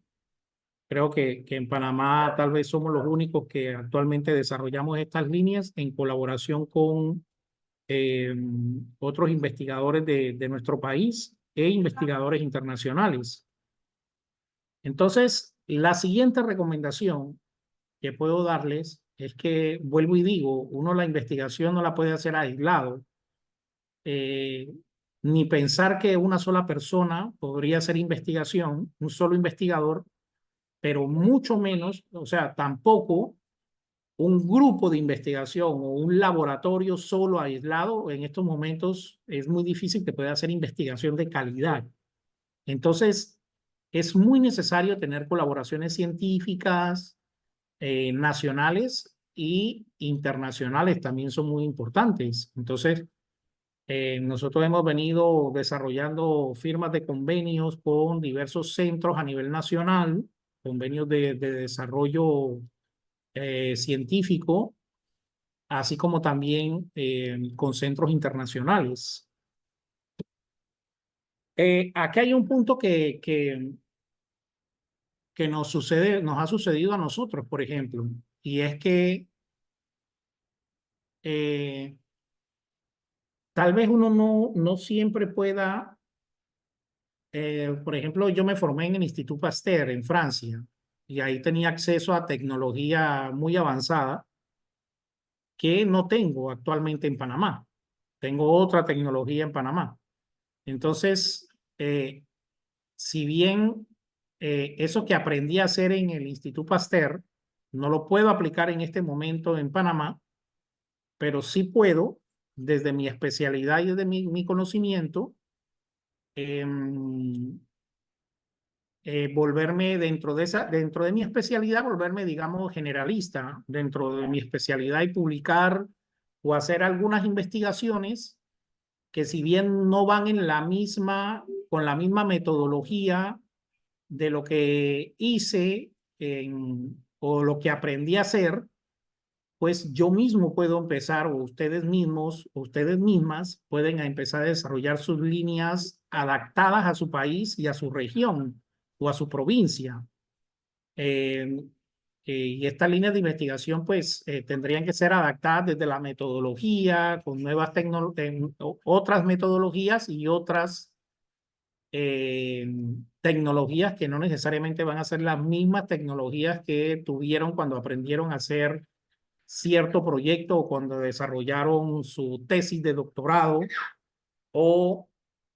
Creo que en Panamá tal vez somos los únicos que actualmente desarrollamos estas líneas en colaboración con otros investigadores de nuestro país e investigadores internacionales. Entonces, la siguiente recomendación que puedo darles es que, vuelvo y digo, uno la investigación no la puede hacer aislado, ni pensar que una sola persona podría hacer investigación, un solo investigador, pero mucho menos, o sea, tampoco un grupo de investigación o un laboratorio solo aislado. En estos momentos es muy difícil que pueda hacer investigación de calidad. Entonces, es muy necesario tener colaboraciones científicas, nacionales y internacionales también son muy importantes. Entonces, nosotros hemos venido desarrollando firmas de convenios con diversos centros a nivel nacional, convenios de desarrollo científico, así como también con centros internacionales. Aquí hay un punto que nos ha sucedido a nosotros, por ejemplo, y es que tal vez uno no siempre pueda, por ejemplo, yo me formé en el Institut Pasteur en Francia y ahí tenía acceso a tecnología muy avanzada que no tengo actualmente en Panamá. Tengo otra tecnología en Panamá. Entonces, si bien eso que aprendí a hacer en el Institut Pasteur no lo puedo aplicar en este momento en Panamá, pero sí puedo, desde mi especialidad y desde mi conocimiento, volverme dentro de mi especialidad, volverme, digamos, generalista dentro de mi especialidad y publicar o hacer algunas investigaciones que si bien no van con la misma metodología de lo que hice o lo que aprendí a hacer, pues yo mismo puedo empezar, o ustedes mismos, o ustedes mismas pueden empezar a desarrollar sus líneas adaptadas a su país y a su región o a su provincia. Y estas líneas de investigación pues tendrían que ser adaptadas desde la metodología, con nuevas otras metodologías y otras tecnologías que no necesariamente van a ser las mismas tecnologías que tuvieron cuando aprendieron a hacer cierto proyecto o cuando desarrollaron su tesis de doctorado o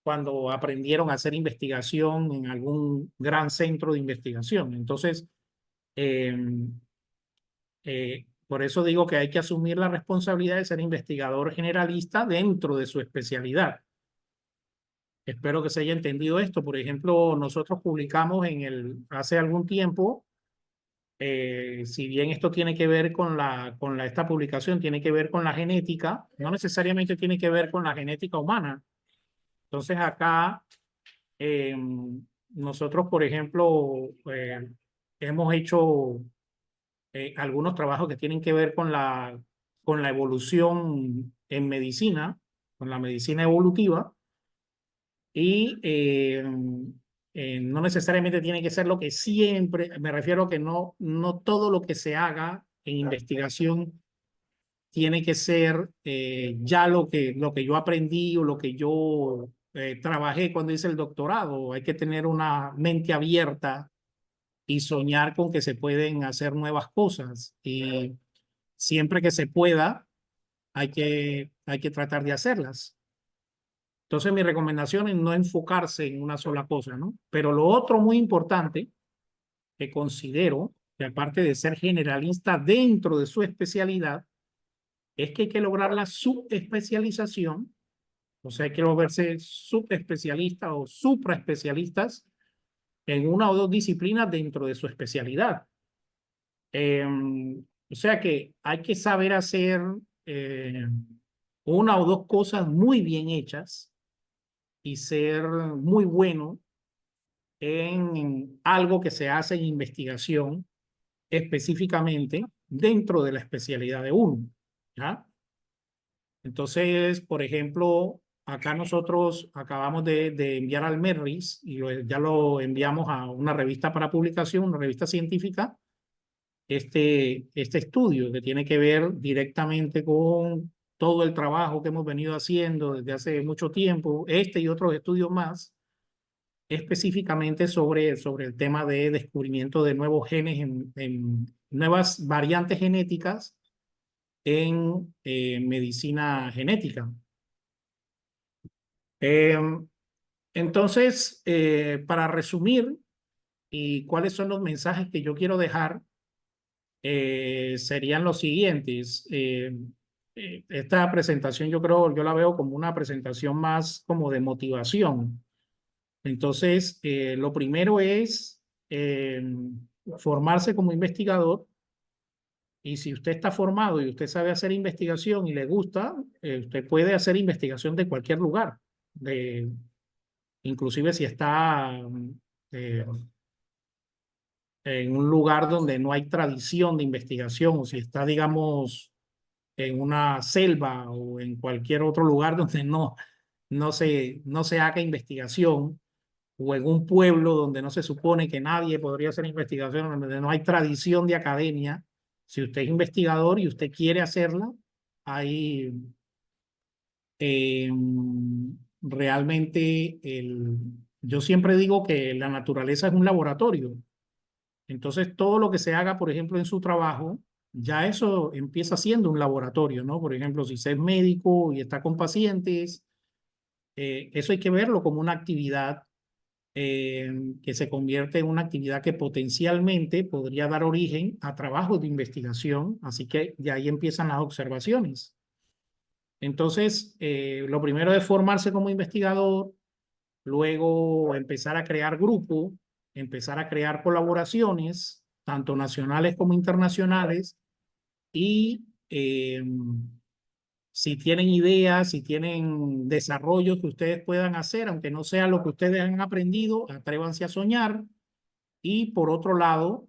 cuando aprendieron a hacer investigación en algún gran centro de investigación. Entonces, por eso digo que hay que asumir la responsabilidad de ser investigador generalista dentro de su especialidad. Espero que se haya entendido esto. Por ejemplo, nosotros publicamos hace algún tiempo, si bien esto tiene que ver esta publicación tiene que ver con la genética, no necesariamente tiene que ver con la genética humana. Entonces acá nosotros, por ejemplo, hemos hecho algunos trabajos que tienen que ver con la evolución en medicina, con la medicina evolutiva, y no necesariamente tiene que ser lo que siempre, me refiero a que no todo lo que se haga en investigación tiene que ser ya lo que yo aprendí o lo que yo trabajé cuando hice el doctorado. Hay que tener una mente abierta y soñar con que se pueden hacer nuevas cosas. Y siempre que se pueda, hay que tratar de hacerlas. Entonces, mi recomendación es no enfocarse en una sola cosa, ¿no? Pero lo otro muy importante que considero, que aparte de ser generalista dentro de su especialidad, es que hay que lograr la subespecialización, o sea, hay que volverse subespecialistas o supraespecialistas en una o dos disciplinas dentro de su especialidad. O sea que hay que saber hacer una o dos cosas muy bien hechas y ser muy bueno en algo que se hace en investigación específicamente dentro de la especialidad de uno, ¿ya? Entonces, por ejemplo, acá nosotros acabamos de enviar al MERRIS y ya lo enviamos a una revista para publicación, una revista científica, este estudio que tiene que ver directamente con todo el trabajo que hemos venido haciendo desde hace mucho tiempo, este y otros estudios más, específicamente sobre el tema de descubrimiento de nuevos genes en nuevas variantes genéticas en medicina genética. Entonces, para resumir, y cuáles son los mensajes que yo quiero dejar, serían los siguientes. Esta presentación yo la veo como una presentación más como de motivación. Entonces, lo primero es formarse como investigador. Y si usted está formado y usted sabe hacer investigación y le gusta, usted puede hacer investigación de cualquier lugar, inclusive si está eh, en un lugar donde no hay tradición de investigación, o si está, digamos, en una selva o en cualquier otro lugar donde no se haga investigación, o en un pueblo donde no se supone que nadie podría hacer investigación, donde no hay tradición de academia. Si usted es investigador y usted quiere hacerla, ahí realmente yo siempre digo que la naturaleza es un laboratorio. Entonces, todo lo que se haga, por ejemplo, en su trabajo, ya eso empieza siendo un laboratorio, ¿no? Por ejemplo, si usted es médico y está con pacientes, eso hay que verlo como una actividad que se convierte en una actividad que potencialmente podría dar origen a trabajos de investigación, así que de ahí empiezan las observaciones. Entonces, lo primero es formarse como investigador, luego empezar a crear grupo, empezar a crear colaboraciones, tanto nacionales como internacionales, y si tienen ideas, si tienen desarrollos que ustedes puedan hacer, aunque no sea lo que ustedes han aprendido, atrévanse a soñar. Y por otro lado,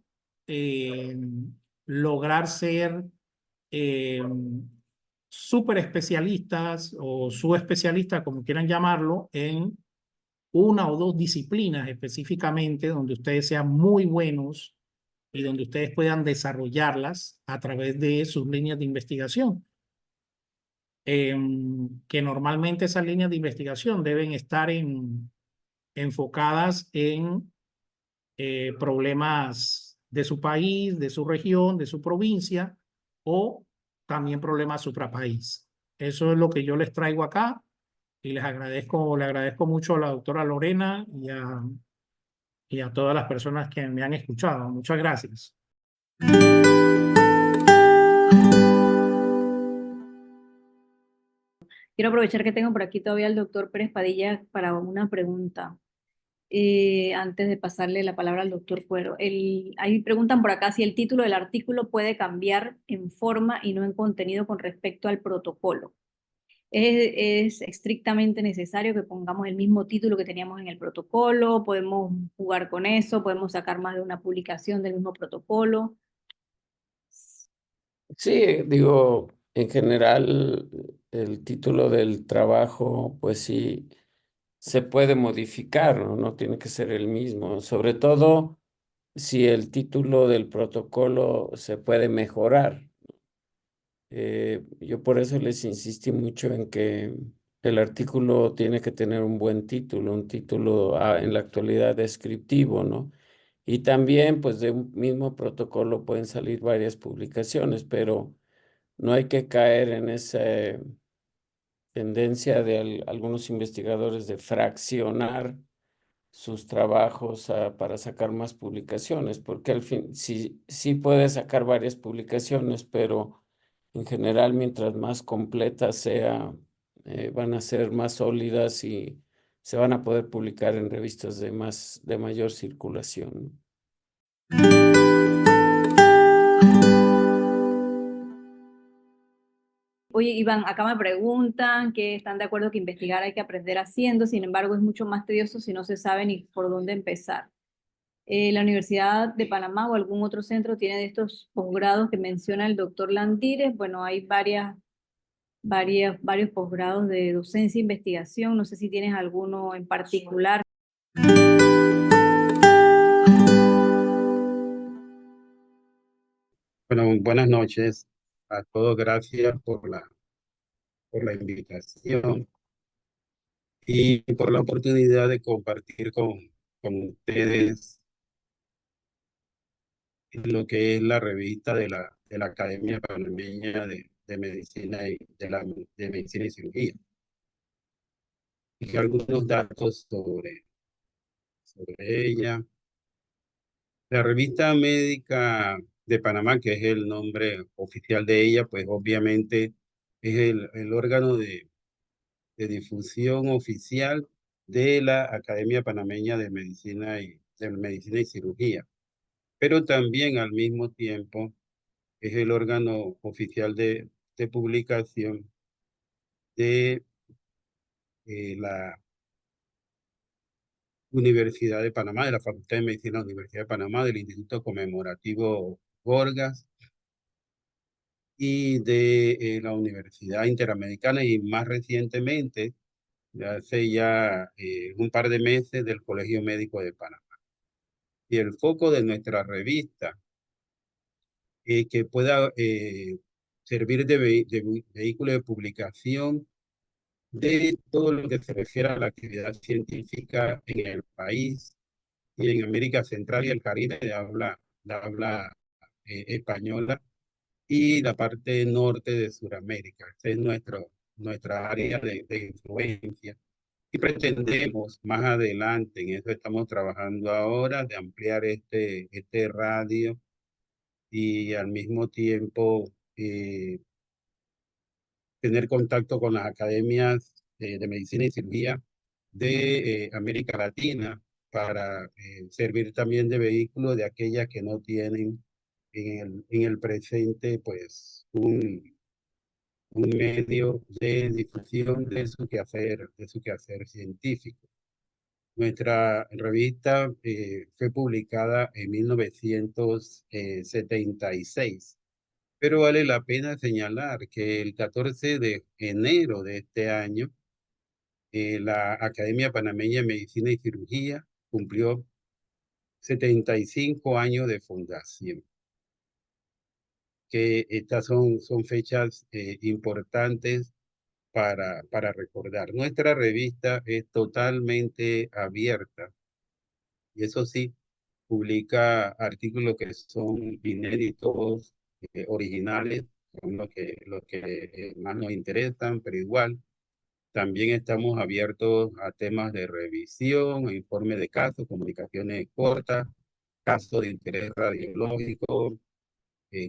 lograr ser eh, súper especialistas o subespecialistas, como quieran llamarlo, en una o dos disciplinas específicamente donde ustedes sean muy buenos y donde ustedes puedan desarrollarlas a través de sus líneas de investigación. Que normalmente esas líneas de investigación deben estar enfocadas en problemas de su país, de su región, de su provincia, o también problemas suprapaís. Eso es lo que yo les traigo acá y le agradezco mucho a la doctora Lorena y a todas las personas que me han escuchado. Muchas gracias. Quiero aprovechar que tengo por aquí todavía al doctor Pérez Padilla para una pregunta. Antes de pasarle la palabra al doctor Cuero. Ahí preguntan por acá si el título del artículo puede cambiar en forma y no en contenido con respecto al protocolo. Es estrictamente necesario que pongamos el mismo título que teníamos en el protocolo, podemos jugar con eso, podemos sacar más de una publicación del mismo protocolo. Sí, digo, en general el título del trabajo, pues sí, se puede modificar, ¿no? No tiene que ser el mismo, sobre todo si el título del protocolo se puede mejorar. Yo por eso les insistí mucho en que el artículo tiene que tener un buen título, un título en la actualidad descriptivo, ¿no? Y también, pues de un mismo protocolo pueden salir varias publicaciones, pero no hay que caer en esa tendencia de algunos investigadores de fraccionar sus trabajos para sacar más publicaciones, porque al fin sí puede sacar varias publicaciones, pero en general mientras más completas sea, van a ser más sólidas y se van a poder publicar en revistas de mayor circulación, ¿no? Oye, Iván, acá me preguntan que están de acuerdo que investigar hay que aprender haciendo, sin embargo es mucho más tedioso si no se sabe ni por dónde empezar. La Universidad de Panamá o algún otro centro tiene de estos posgrados que menciona el doctor Landírez. Bueno, hay varios posgrados de docencia e investigación. No sé si tienes alguno en particular. Bueno, buenas noches a todos. Gracias por la invitación y por la oportunidad de compartir con ustedes lo que es la revista de la Academia Panameña de Medicina de Medicina y Cirugía. Y algunos datos sobre ella. La revista médica de Panamá, que es el nombre oficial de ella, pues obviamente es el órgano de difusión oficial de la Academia Panameña de Medicina y Cirugía, pero también al mismo tiempo es el órgano oficial de publicación de la Universidad de Panamá, de la Facultad de Medicina de la Universidad de Panamá, del Instituto Conmemorativo Gorgas y de la Universidad Interamericana y más recientemente, hace ya un par de meses, del Colegio Médico de Panamá. Y el foco de nuestra revista que pueda servir de vehículo de publicación de todo lo que se refiere a la actividad científica en el país y en América Central y el Caribe de habla española y la parte norte de Sudamérica. Esta es nuestra área de influencia. Y pretendemos más adelante, en eso estamos trabajando ahora, de ampliar este radio y al mismo tiempo tener contacto con las academias de medicina y cirugía de América Latina para servir también de vehículo de aquellas que no tienen en el presente pues un medio de difusión de su quehacer científico. Nuestra revista fue publicada en 1976, pero vale la pena señalar que el 14 de enero de este año, la Academia Panameña de Medicina y Cirugía cumplió 75 años de fundación, que estas son fechas importantes para recordar. Nuestra revista es totalmente abierta y eso sí, publica artículos que son inéditos, originales, son lo que más nos interesan, pero igual también estamos abiertos a temas de revisión, informe de casos, comunicaciones cortas, casos de interés radiológico,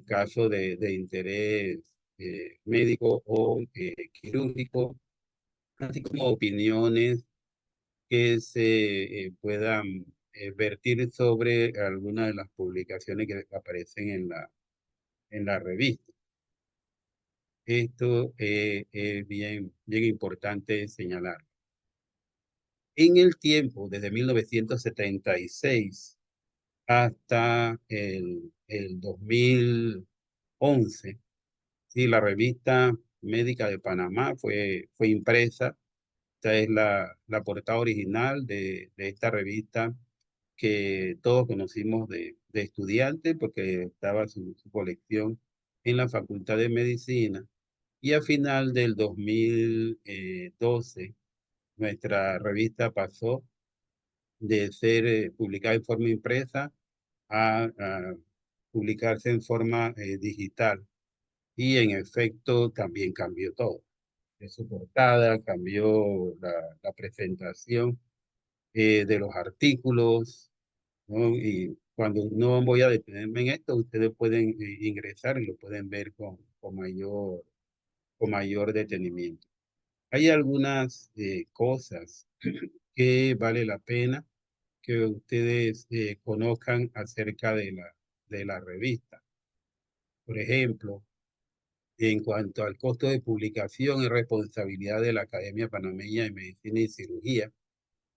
casos de interés médico o quirúrgico, así como opiniones que se puedan vertir sobre algunas de las publicaciones que aparecen en la revista. Esto es bien importante señalar. En el tiempo, desde 1976 hasta el 2011, sí, la revista médica de Panamá fue impresa. Esta es la portada original de esta revista que todos conocimos de estudiante porque estaba su colección en la Facultad de Medicina. Y a final del 2012, nuestra revista pasó de ser publicada en forma impresa a publicarse en forma digital. Y en efecto también cambió todo. De su portada, cambió la presentación de los artículos, ¿no? Y cuando no voy a detenerme en esto, ustedes pueden ingresar y lo pueden ver con mayor detenimiento. Hay algunas cosas que vale la pena que ustedes conozcan acerca de la revista. Por ejemplo, en cuanto al costo de publicación y responsabilidad de la Academia Panameña de Medicina y Cirugía,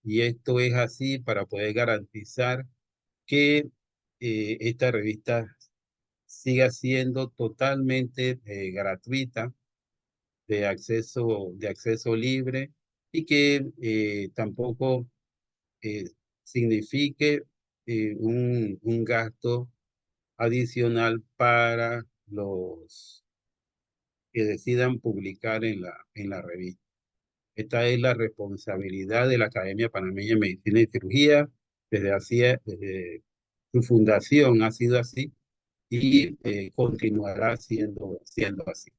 y esto es así para poder garantizar que esta revista siga siendo totalmente gratuita, de acceso libre, y que tampoco signifique un gasto adicional para los que decidan publicar en la revista. Esta es la responsabilidad de la Academia Panameña de Medicina y Cirugía. Desde su fundación ha sido así y continuará siendo así.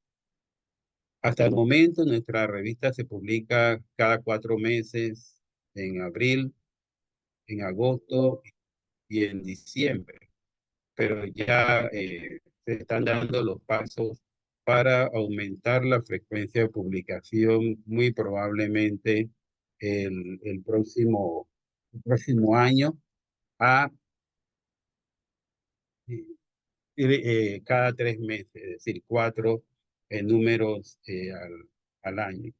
Hasta el momento, nuestra revista se publica cada 4 meses, en abril, en agosto y en diciembre. Pero ya se están dando los pasos para aumentar la frecuencia de publicación, muy probablemente el próximo año, a cada 3 meses, es decir, 4 números al año.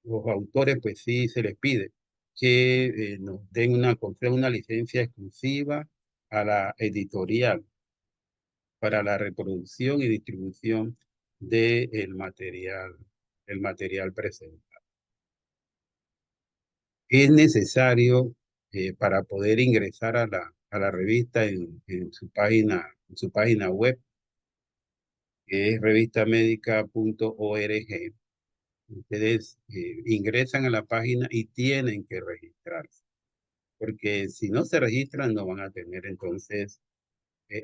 Los autores, pues sí se les pide que nos den concedan una licencia exclusiva a la editorial para la reproducción y distribución del material presentado. Es necesario para poder ingresar a la revista en su página web, que es revistamedica.org. Ustedes ingresan a la página y tienen que registrarse, porque si no se registran no van a tener entonces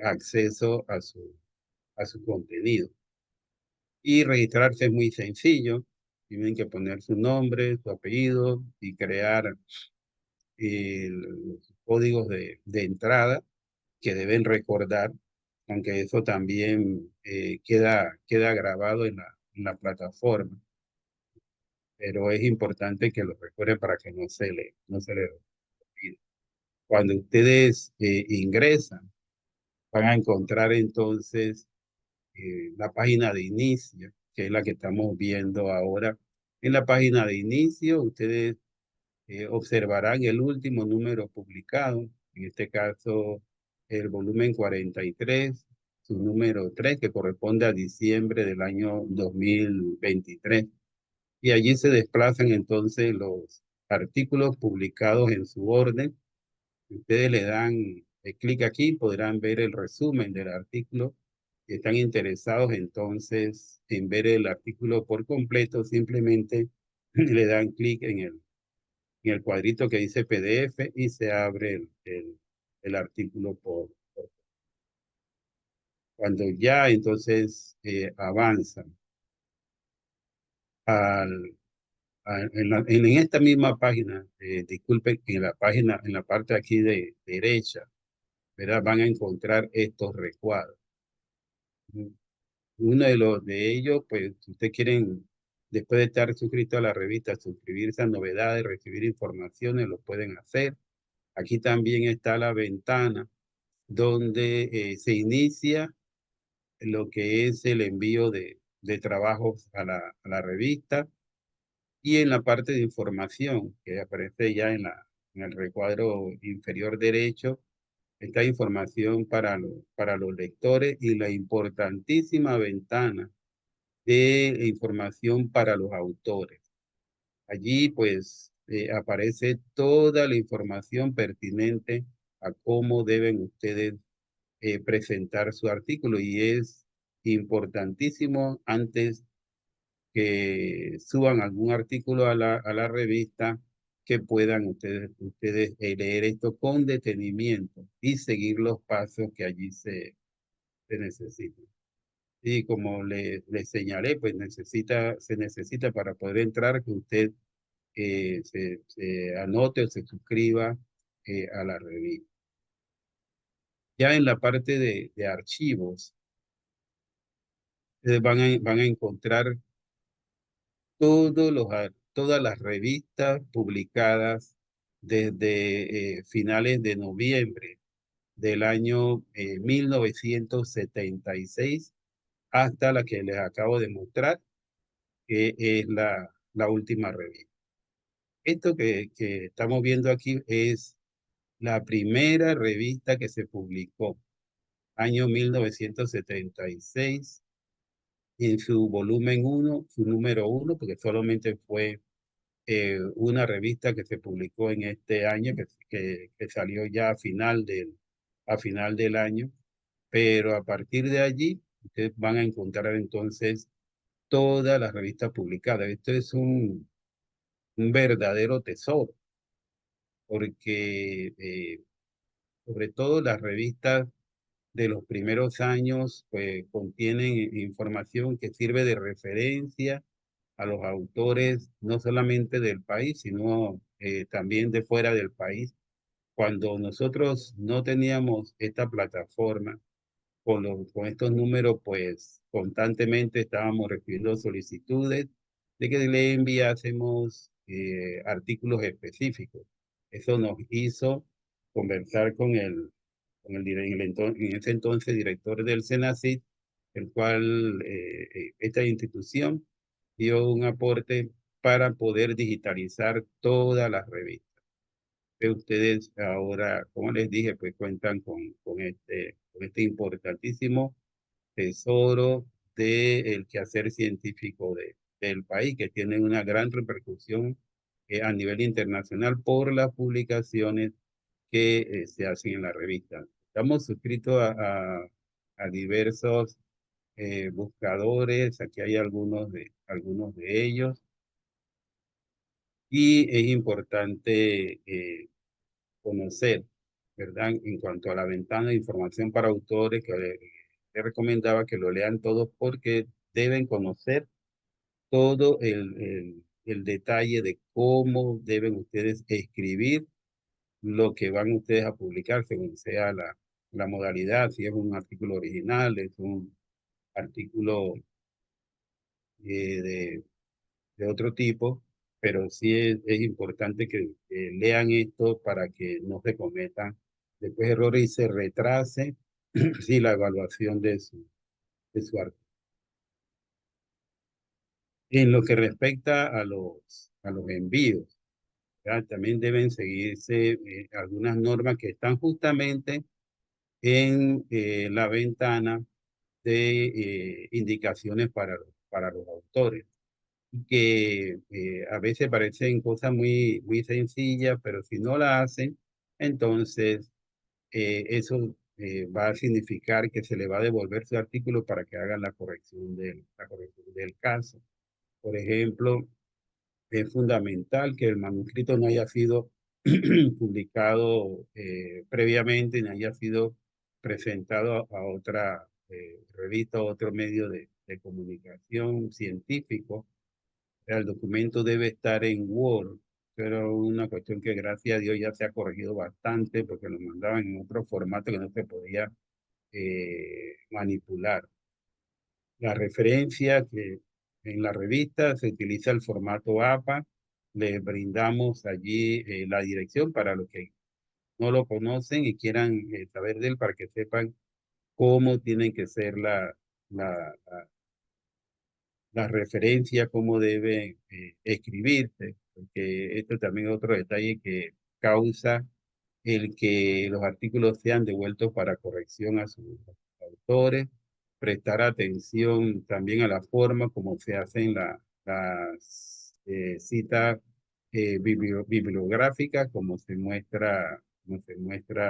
acceso a su contenido. Y registrarse es muy sencillo. Tienen que poner su nombre, su apellido y crear los códigos de entrada que deben recordar, aunque eso también queda grabado en la plataforma. Pero es importante que lo recuerden para que no se le olvide. Cuando ustedes ingresan, van a encontrar entonces la página de inicio, que es la que estamos viendo ahora. En la página de inicio, ustedes observarán el último número publicado, en este caso el volumen 43, su número 3, que corresponde a diciembre del año 2023. Y allí se desplazan entonces los artículos publicados en su orden. Ustedes le dan clic aquí, podrán ver el resumen del artículo. Si están interesados entonces en ver el artículo por completo, simplemente le dan clic en el cuadrito que dice PDF y se abre el artículo cuando ya entonces avanzan en esta misma página, disculpen, en la parte aquí de derecha, ¿verdad? Van a encontrar estos recuadros. Uno de ellos, pues, si ustedes quieren, después de estar suscrito a la revista, suscribirse a novedades, recibir informaciones, lo pueden hacer. Aquí también está la ventana donde se inicia lo que es el envío de trabajos a la revista, y en la parte de información que aparece ya en el recuadro inferior derecho, está información para los lectores y la importantísima ventana de información para los autores. Allí pues aparece toda la información pertinente a cómo deben ustedes presentar su artículo, y es importantísimo antes que suban algún artículo a la revista que puedan ustedes leer esto con detenimiento y seguir los pasos que allí se necesitan. Y como le señalé, pues se necesita para poder entrar que usted se anote o se suscriba a la revista. Ya en la parte de archivos, ustedes van a encontrar todas las revistas publicadas desde finales de noviembre del año 1976 hasta la que les acabo de mostrar, que es la última revista. Esto que estamos viendo aquí es la primera revista que se publicó, año 1976, en su volumen 1, su número 1, porque solamente fue una revista que se publicó en este año, que salió ya a final del año, pero a partir de allí ustedes van a encontrar entonces todas las revistas publicadas. Esto es un verdadero tesoro, porque sobre todo las revistas de los primeros años pues, contienen información que sirve de referencia a los autores, no solamente del país, sino también de fuera del país. Cuando nosotros no teníamos esta plataforma, con estos números, pues constantemente estábamos recibiendo solicitudes de que le enviásemos artículos específicos. Eso nos hizo conversar en ese entonces director del SENACYT, el cual esta institución dio un aporte para poder digitalizar todas las revistas. Ustedes ahora, como les dije, pues cuentan con este importantísimo tesoro del quehacer científico del país, que tiene una gran repercusión a nivel internacional por las publicaciones que se hacen en la revista. Estamos suscritos a diversos buscadores, aquí hay algunos de ellos, y es importante conocer, ¿verdad? En cuanto a la ventana de información para autores, que le recomendaba que lo lean todos porque deben conocer todo el detalle de cómo deben ustedes escribir lo que van ustedes a publicar, según sea la modalidad, si es un artículo original, es un artículo de otro tipo, pero sí es importante que lean esto para que no se cometan después errores y se retrase sí, la evaluación de su artículo. En lo que respecta a los envíos, ¿verdad? También deben seguirse algunas normas que están justamente en la ventana de indicaciones para los autores, que a veces parecen cosas muy sencillas, pero si no la hacen, entonces eso va a significar que se le va a devolver su artículo para que hagan la corrección del caso. Por ejemplo, es fundamental que el manuscrito no haya sido publicado previamente, ni haya sido presentado a otra revista o otro medio de comunicación científico. El documento debe estar en Word, pero una cuestión que gracias a Dios ya se ha corregido bastante porque lo mandaban en otro formato que no se podía manipular. La referencia que en la revista se utiliza el formato APA. Les brindamos allí la dirección para los que no lo conocen y quieran saber de él para que sepan cómo tienen que ser la, la referencia, cómo debe escribirse, porque esto también es otro detalle que causa el que los artículos sean devueltos para corrección a sus autores, prestar atención también a la forma como se hacen las citas bibliográficas, como se muestra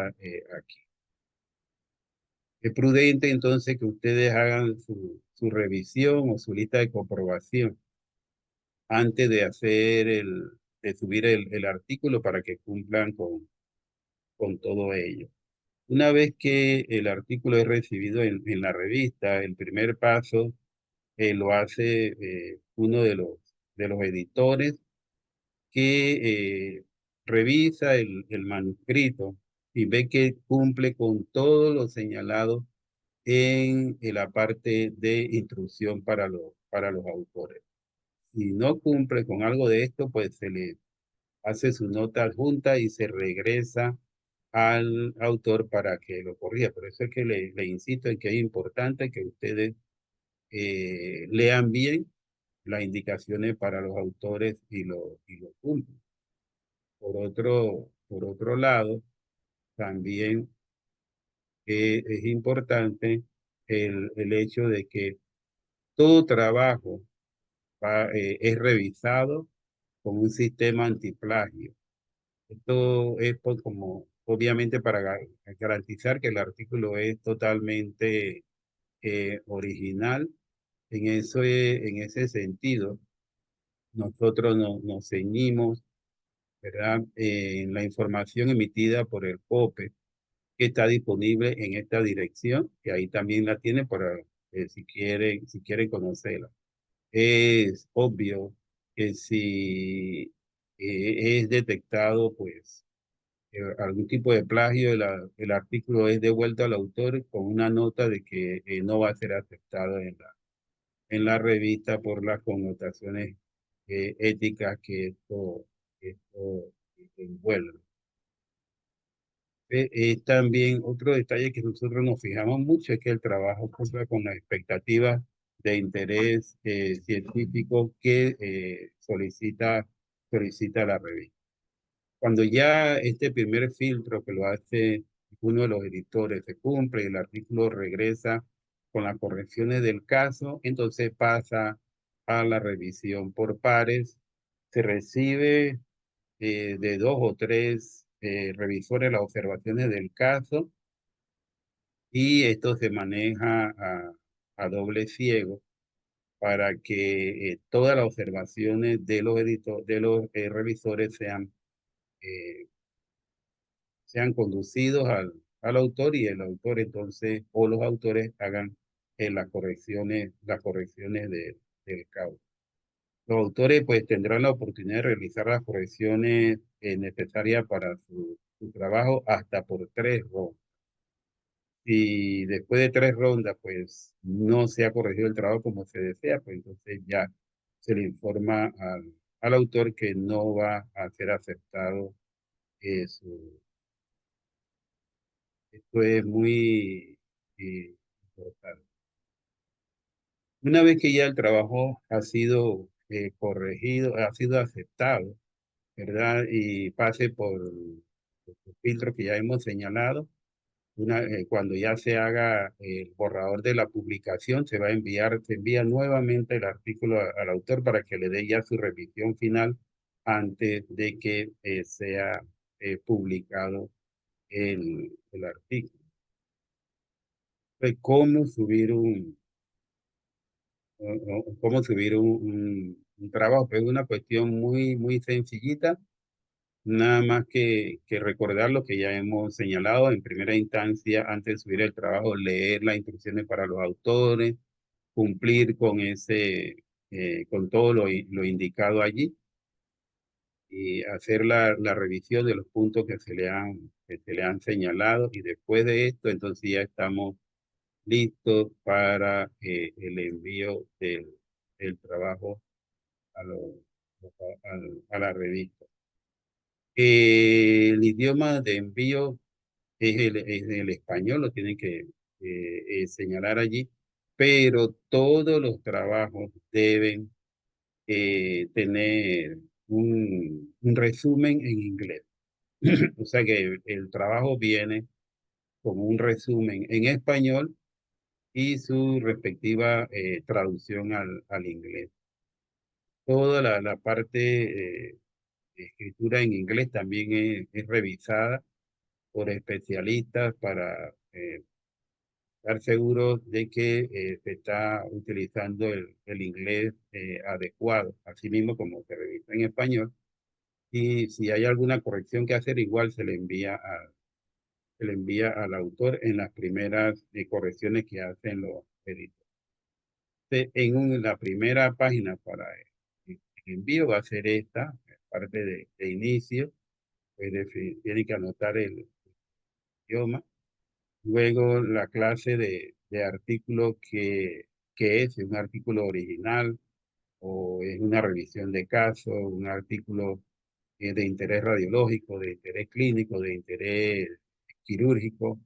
aquí. Es prudente entonces que ustedes hagan su revisión o su lista de comprobación antes de de subir el artículo para que cumplan con todo ello. Una vez que el artículo es recibido en la revista, el primer paso lo hace uno de los editores que revisa el manuscrito y ve que cumple con todo lo señalado en la parte de instrucción para los autores. Si no cumple con algo de esto, pues se le hace su nota adjunta y se regresa al autor para que lo corrija. Por eso es que le insisto en que es importante que ustedes lean bien las indicaciones para los autores y lo cumplan. Por otro lado, también es importante el hecho de que todo trabajo es revisado con un sistema antiplagio. Esto es como, obviamente, para garantizar que el artículo es totalmente original. En ese sentido, nosotros nos ceñimos, ¿verdad? En la información emitida por el COPE, que está disponible en esta dirección, que ahí también la tiene para si quieren conocerla. Es obvio que si es detectado, pues, algún tipo de plagio, el artículo es devuelto al autor con una nota de que no va a ser aceptado en la revista por las connotaciones éticas que esto envuelve. También otro detalle que nosotros nos fijamos mucho es que el trabajo cumpla con las expectativas de interés científico que solicita la revista. Cuando ya este primer filtro que lo hace uno de los editores se cumple, el artículo regresa con las correcciones del caso, entonces pasa a la revisión por pares, se recibe de 2 o 3 revisores las observaciones del caso y esto se maneja a doble ciego para que todas las observaciones de los revisores eh, sean conducidos al autor y el autor entonces o los autores hagan las correcciones del causa. Los autores pues tendrán la oportunidad de realizar las correcciones necesarias para su trabajo hasta por 3 rondas. Si después de 3 rondas pues no se ha corregido el trabajo como se desea, pues entonces ya se le informa al autor que no va a ser aceptado su. Esto es muy importante. Una vez que ya el trabajo ha sido corregido, ha sido aceptado, ¿verdad? Y pase por los filtros que ya hemos señalado, cuando ya se haga el borrador de la publicación, se envía nuevamente el artículo al autor para que le dé ya su revisión final antes de que sea publicado el artículo. De cómo subir un trabajo, pero es una cuestión muy, muy sencillita, nada más que recordar lo que ya hemos señalado en primera instancia, antes de subir el trabajo, leer las instrucciones para los autores, cumplir con todo lo indicado allí y hacer la revisión de los puntos que se le han señalado y después de esto, entonces ya estamos listos para el envío del trabajo a, lo- a la revista. El idioma de envío es el español, lo tienen que señalar allí, pero todos los trabajos deben tener un resumen en inglés. O sea que el trabajo viene con un resumen en español y su respectiva traducción al inglés. Toda la parte de escritura en inglés también es revisada por especialistas para estar seguros de que se está utilizando el inglés adecuado, así mismo como se revisa en español. Y si hay alguna corrección que hacer, igual se le envía al autor en las primeras correcciones que hacen los editores. La primera página para el envío va a ser esta, parte de inicio, pues tiene que anotar el idioma. Luego la clase de artículo que es un artículo original o es una revisión de caso, un artículo de interés radiológico, de interés clínico, de interés quirúrgico.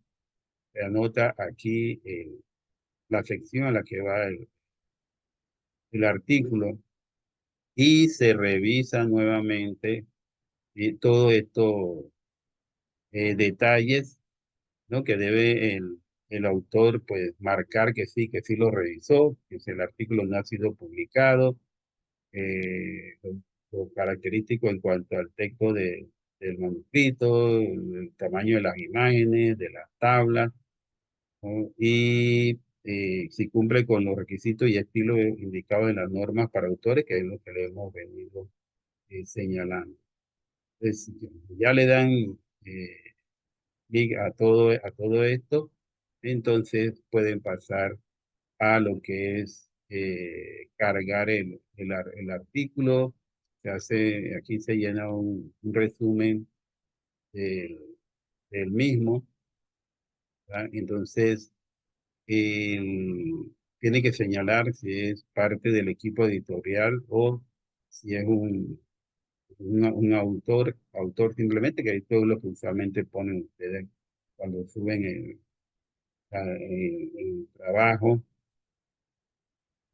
Se anota aquí la sección a la que va el artículo y se revisa nuevamente todo esto detalles, ¿no? Que debe el autor pues marcar que sí lo revisó, que si el artículo no ha sido publicado, lo característico en cuanto al texto del manuscrito, el tamaño de las imágenes, de las tablas, ¿no? Y si cumple con los requisitos y estilos indicados en las normas para autores, que es lo que le hemos venido señalando. Entonces, ya le dan clic a todo esto, entonces pueden pasar a lo que es cargar el artículo. Aquí se llena un resumen del, del mismo, ¿verdad? Entonces, tiene que señalar si es parte del equipo editorial o si es un autor simplemente, que esto es lo que usualmente ponen ustedes cuando suben el trabajo.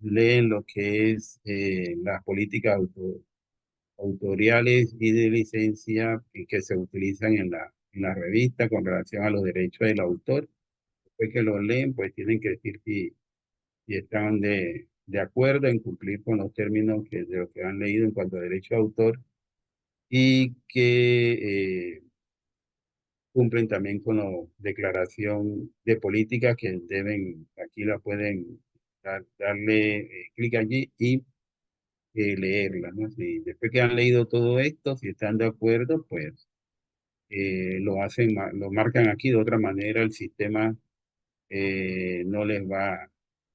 Leen lo que es las políticas autoriales y de licencia que se utilizan en la revista con relación a los derechos del autor. Después que lo leen, pues tienen que decir si están de acuerdo en cumplir con los términos de lo que han leído en cuanto a derecho de autor y que cumplen también con la declaración de política que deben, aquí la pueden darle clic allí y leerla, ¿no? Si después que han leído todo esto, si están de acuerdo, pues lo marcan aquí. De otra manera, el sistema no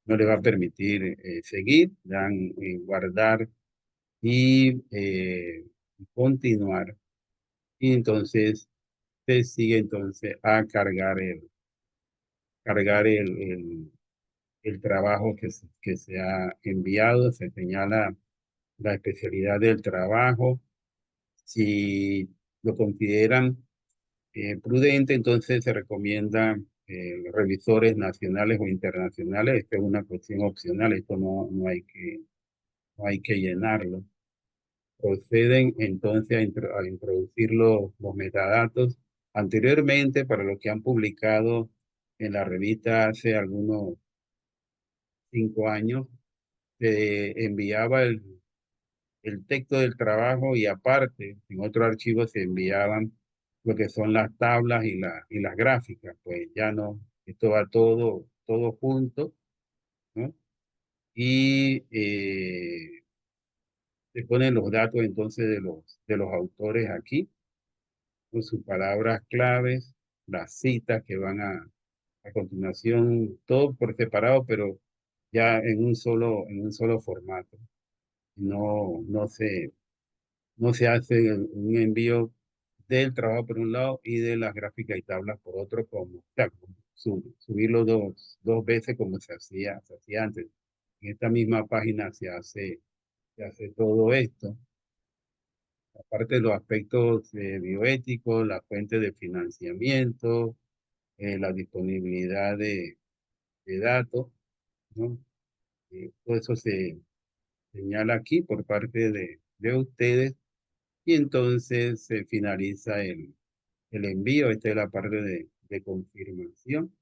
no les va a permitir seguir, dan guardar y continuar. Y entonces se sigue entonces a cargar el trabajo que se ha enviado, se señala la especialidad del trabajo. Si lo consideran prudente, entonces se recomienda revisores nacionales o internacionales. Esta es una cuestión opcional, esto no hay que llenarlo. Proceden entonces a introducir los metadatos. Anteriormente, para los que han publicado en la revista hace algunos 5 años, se enviaba el texto del trabajo y aparte, en otro archivo se enviaban lo que son las tablas y las gráficas. Pues ya no, esto va todo junto, ¿no? Y se ponen los datos entonces de los autores aquí, con sus palabras claves, las citas que van a continuación, todo por separado, pero ya en un solo formato. No se hace un envío del trabajo por un lado y de las gráficas y tablas por otro, como, o sea, como subirlo dos veces como se hacía antes. En esta misma página se hace todo esto. Aparte de los aspectos bioéticos, la fuente de financiamiento, la disponibilidad de datos, ¿no? Todo eso se señala aquí por parte de ustedes y entonces se finaliza el envío. Esta es la parte de confirmación.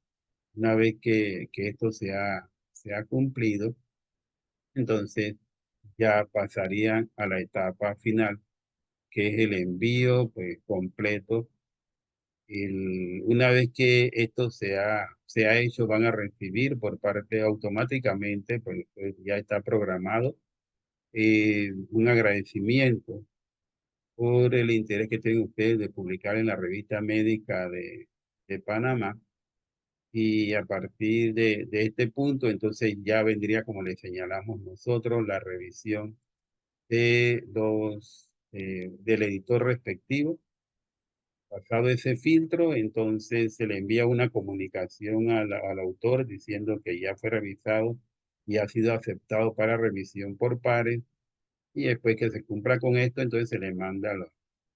Una vez que esto se ha cumplido, entonces ya pasarían a la etapa final, que es el envío pues, completo. Una vez que esto se ha hecho, van a recibir por parte automáticamente, pues ya está programado, un agradecimiento por el interés que tienen ustedes de publicar en la revista médica de Panamá. Y a partir de este punto, entonces ya vendría, como le señalamos nosotros, la revisión del editor respectivo. Pasado ese filtro, entonces se le envía una comunicación al autor diciendo que ya fue revisado y ha sido aceptado para revisión por pares. Y después que se cumpla con esto, entonces se le manda las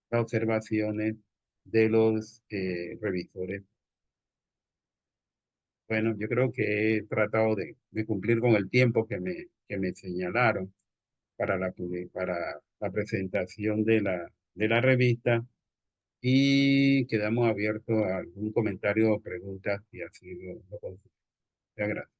observaciones de los revisores. Bueno, yo creo que he tratado de cumplir con el tiempo que me señalaron para para la presentación de la revista. y quedamos abiertos a algún comentario o pregunta si así lo considera. Muchas gracias.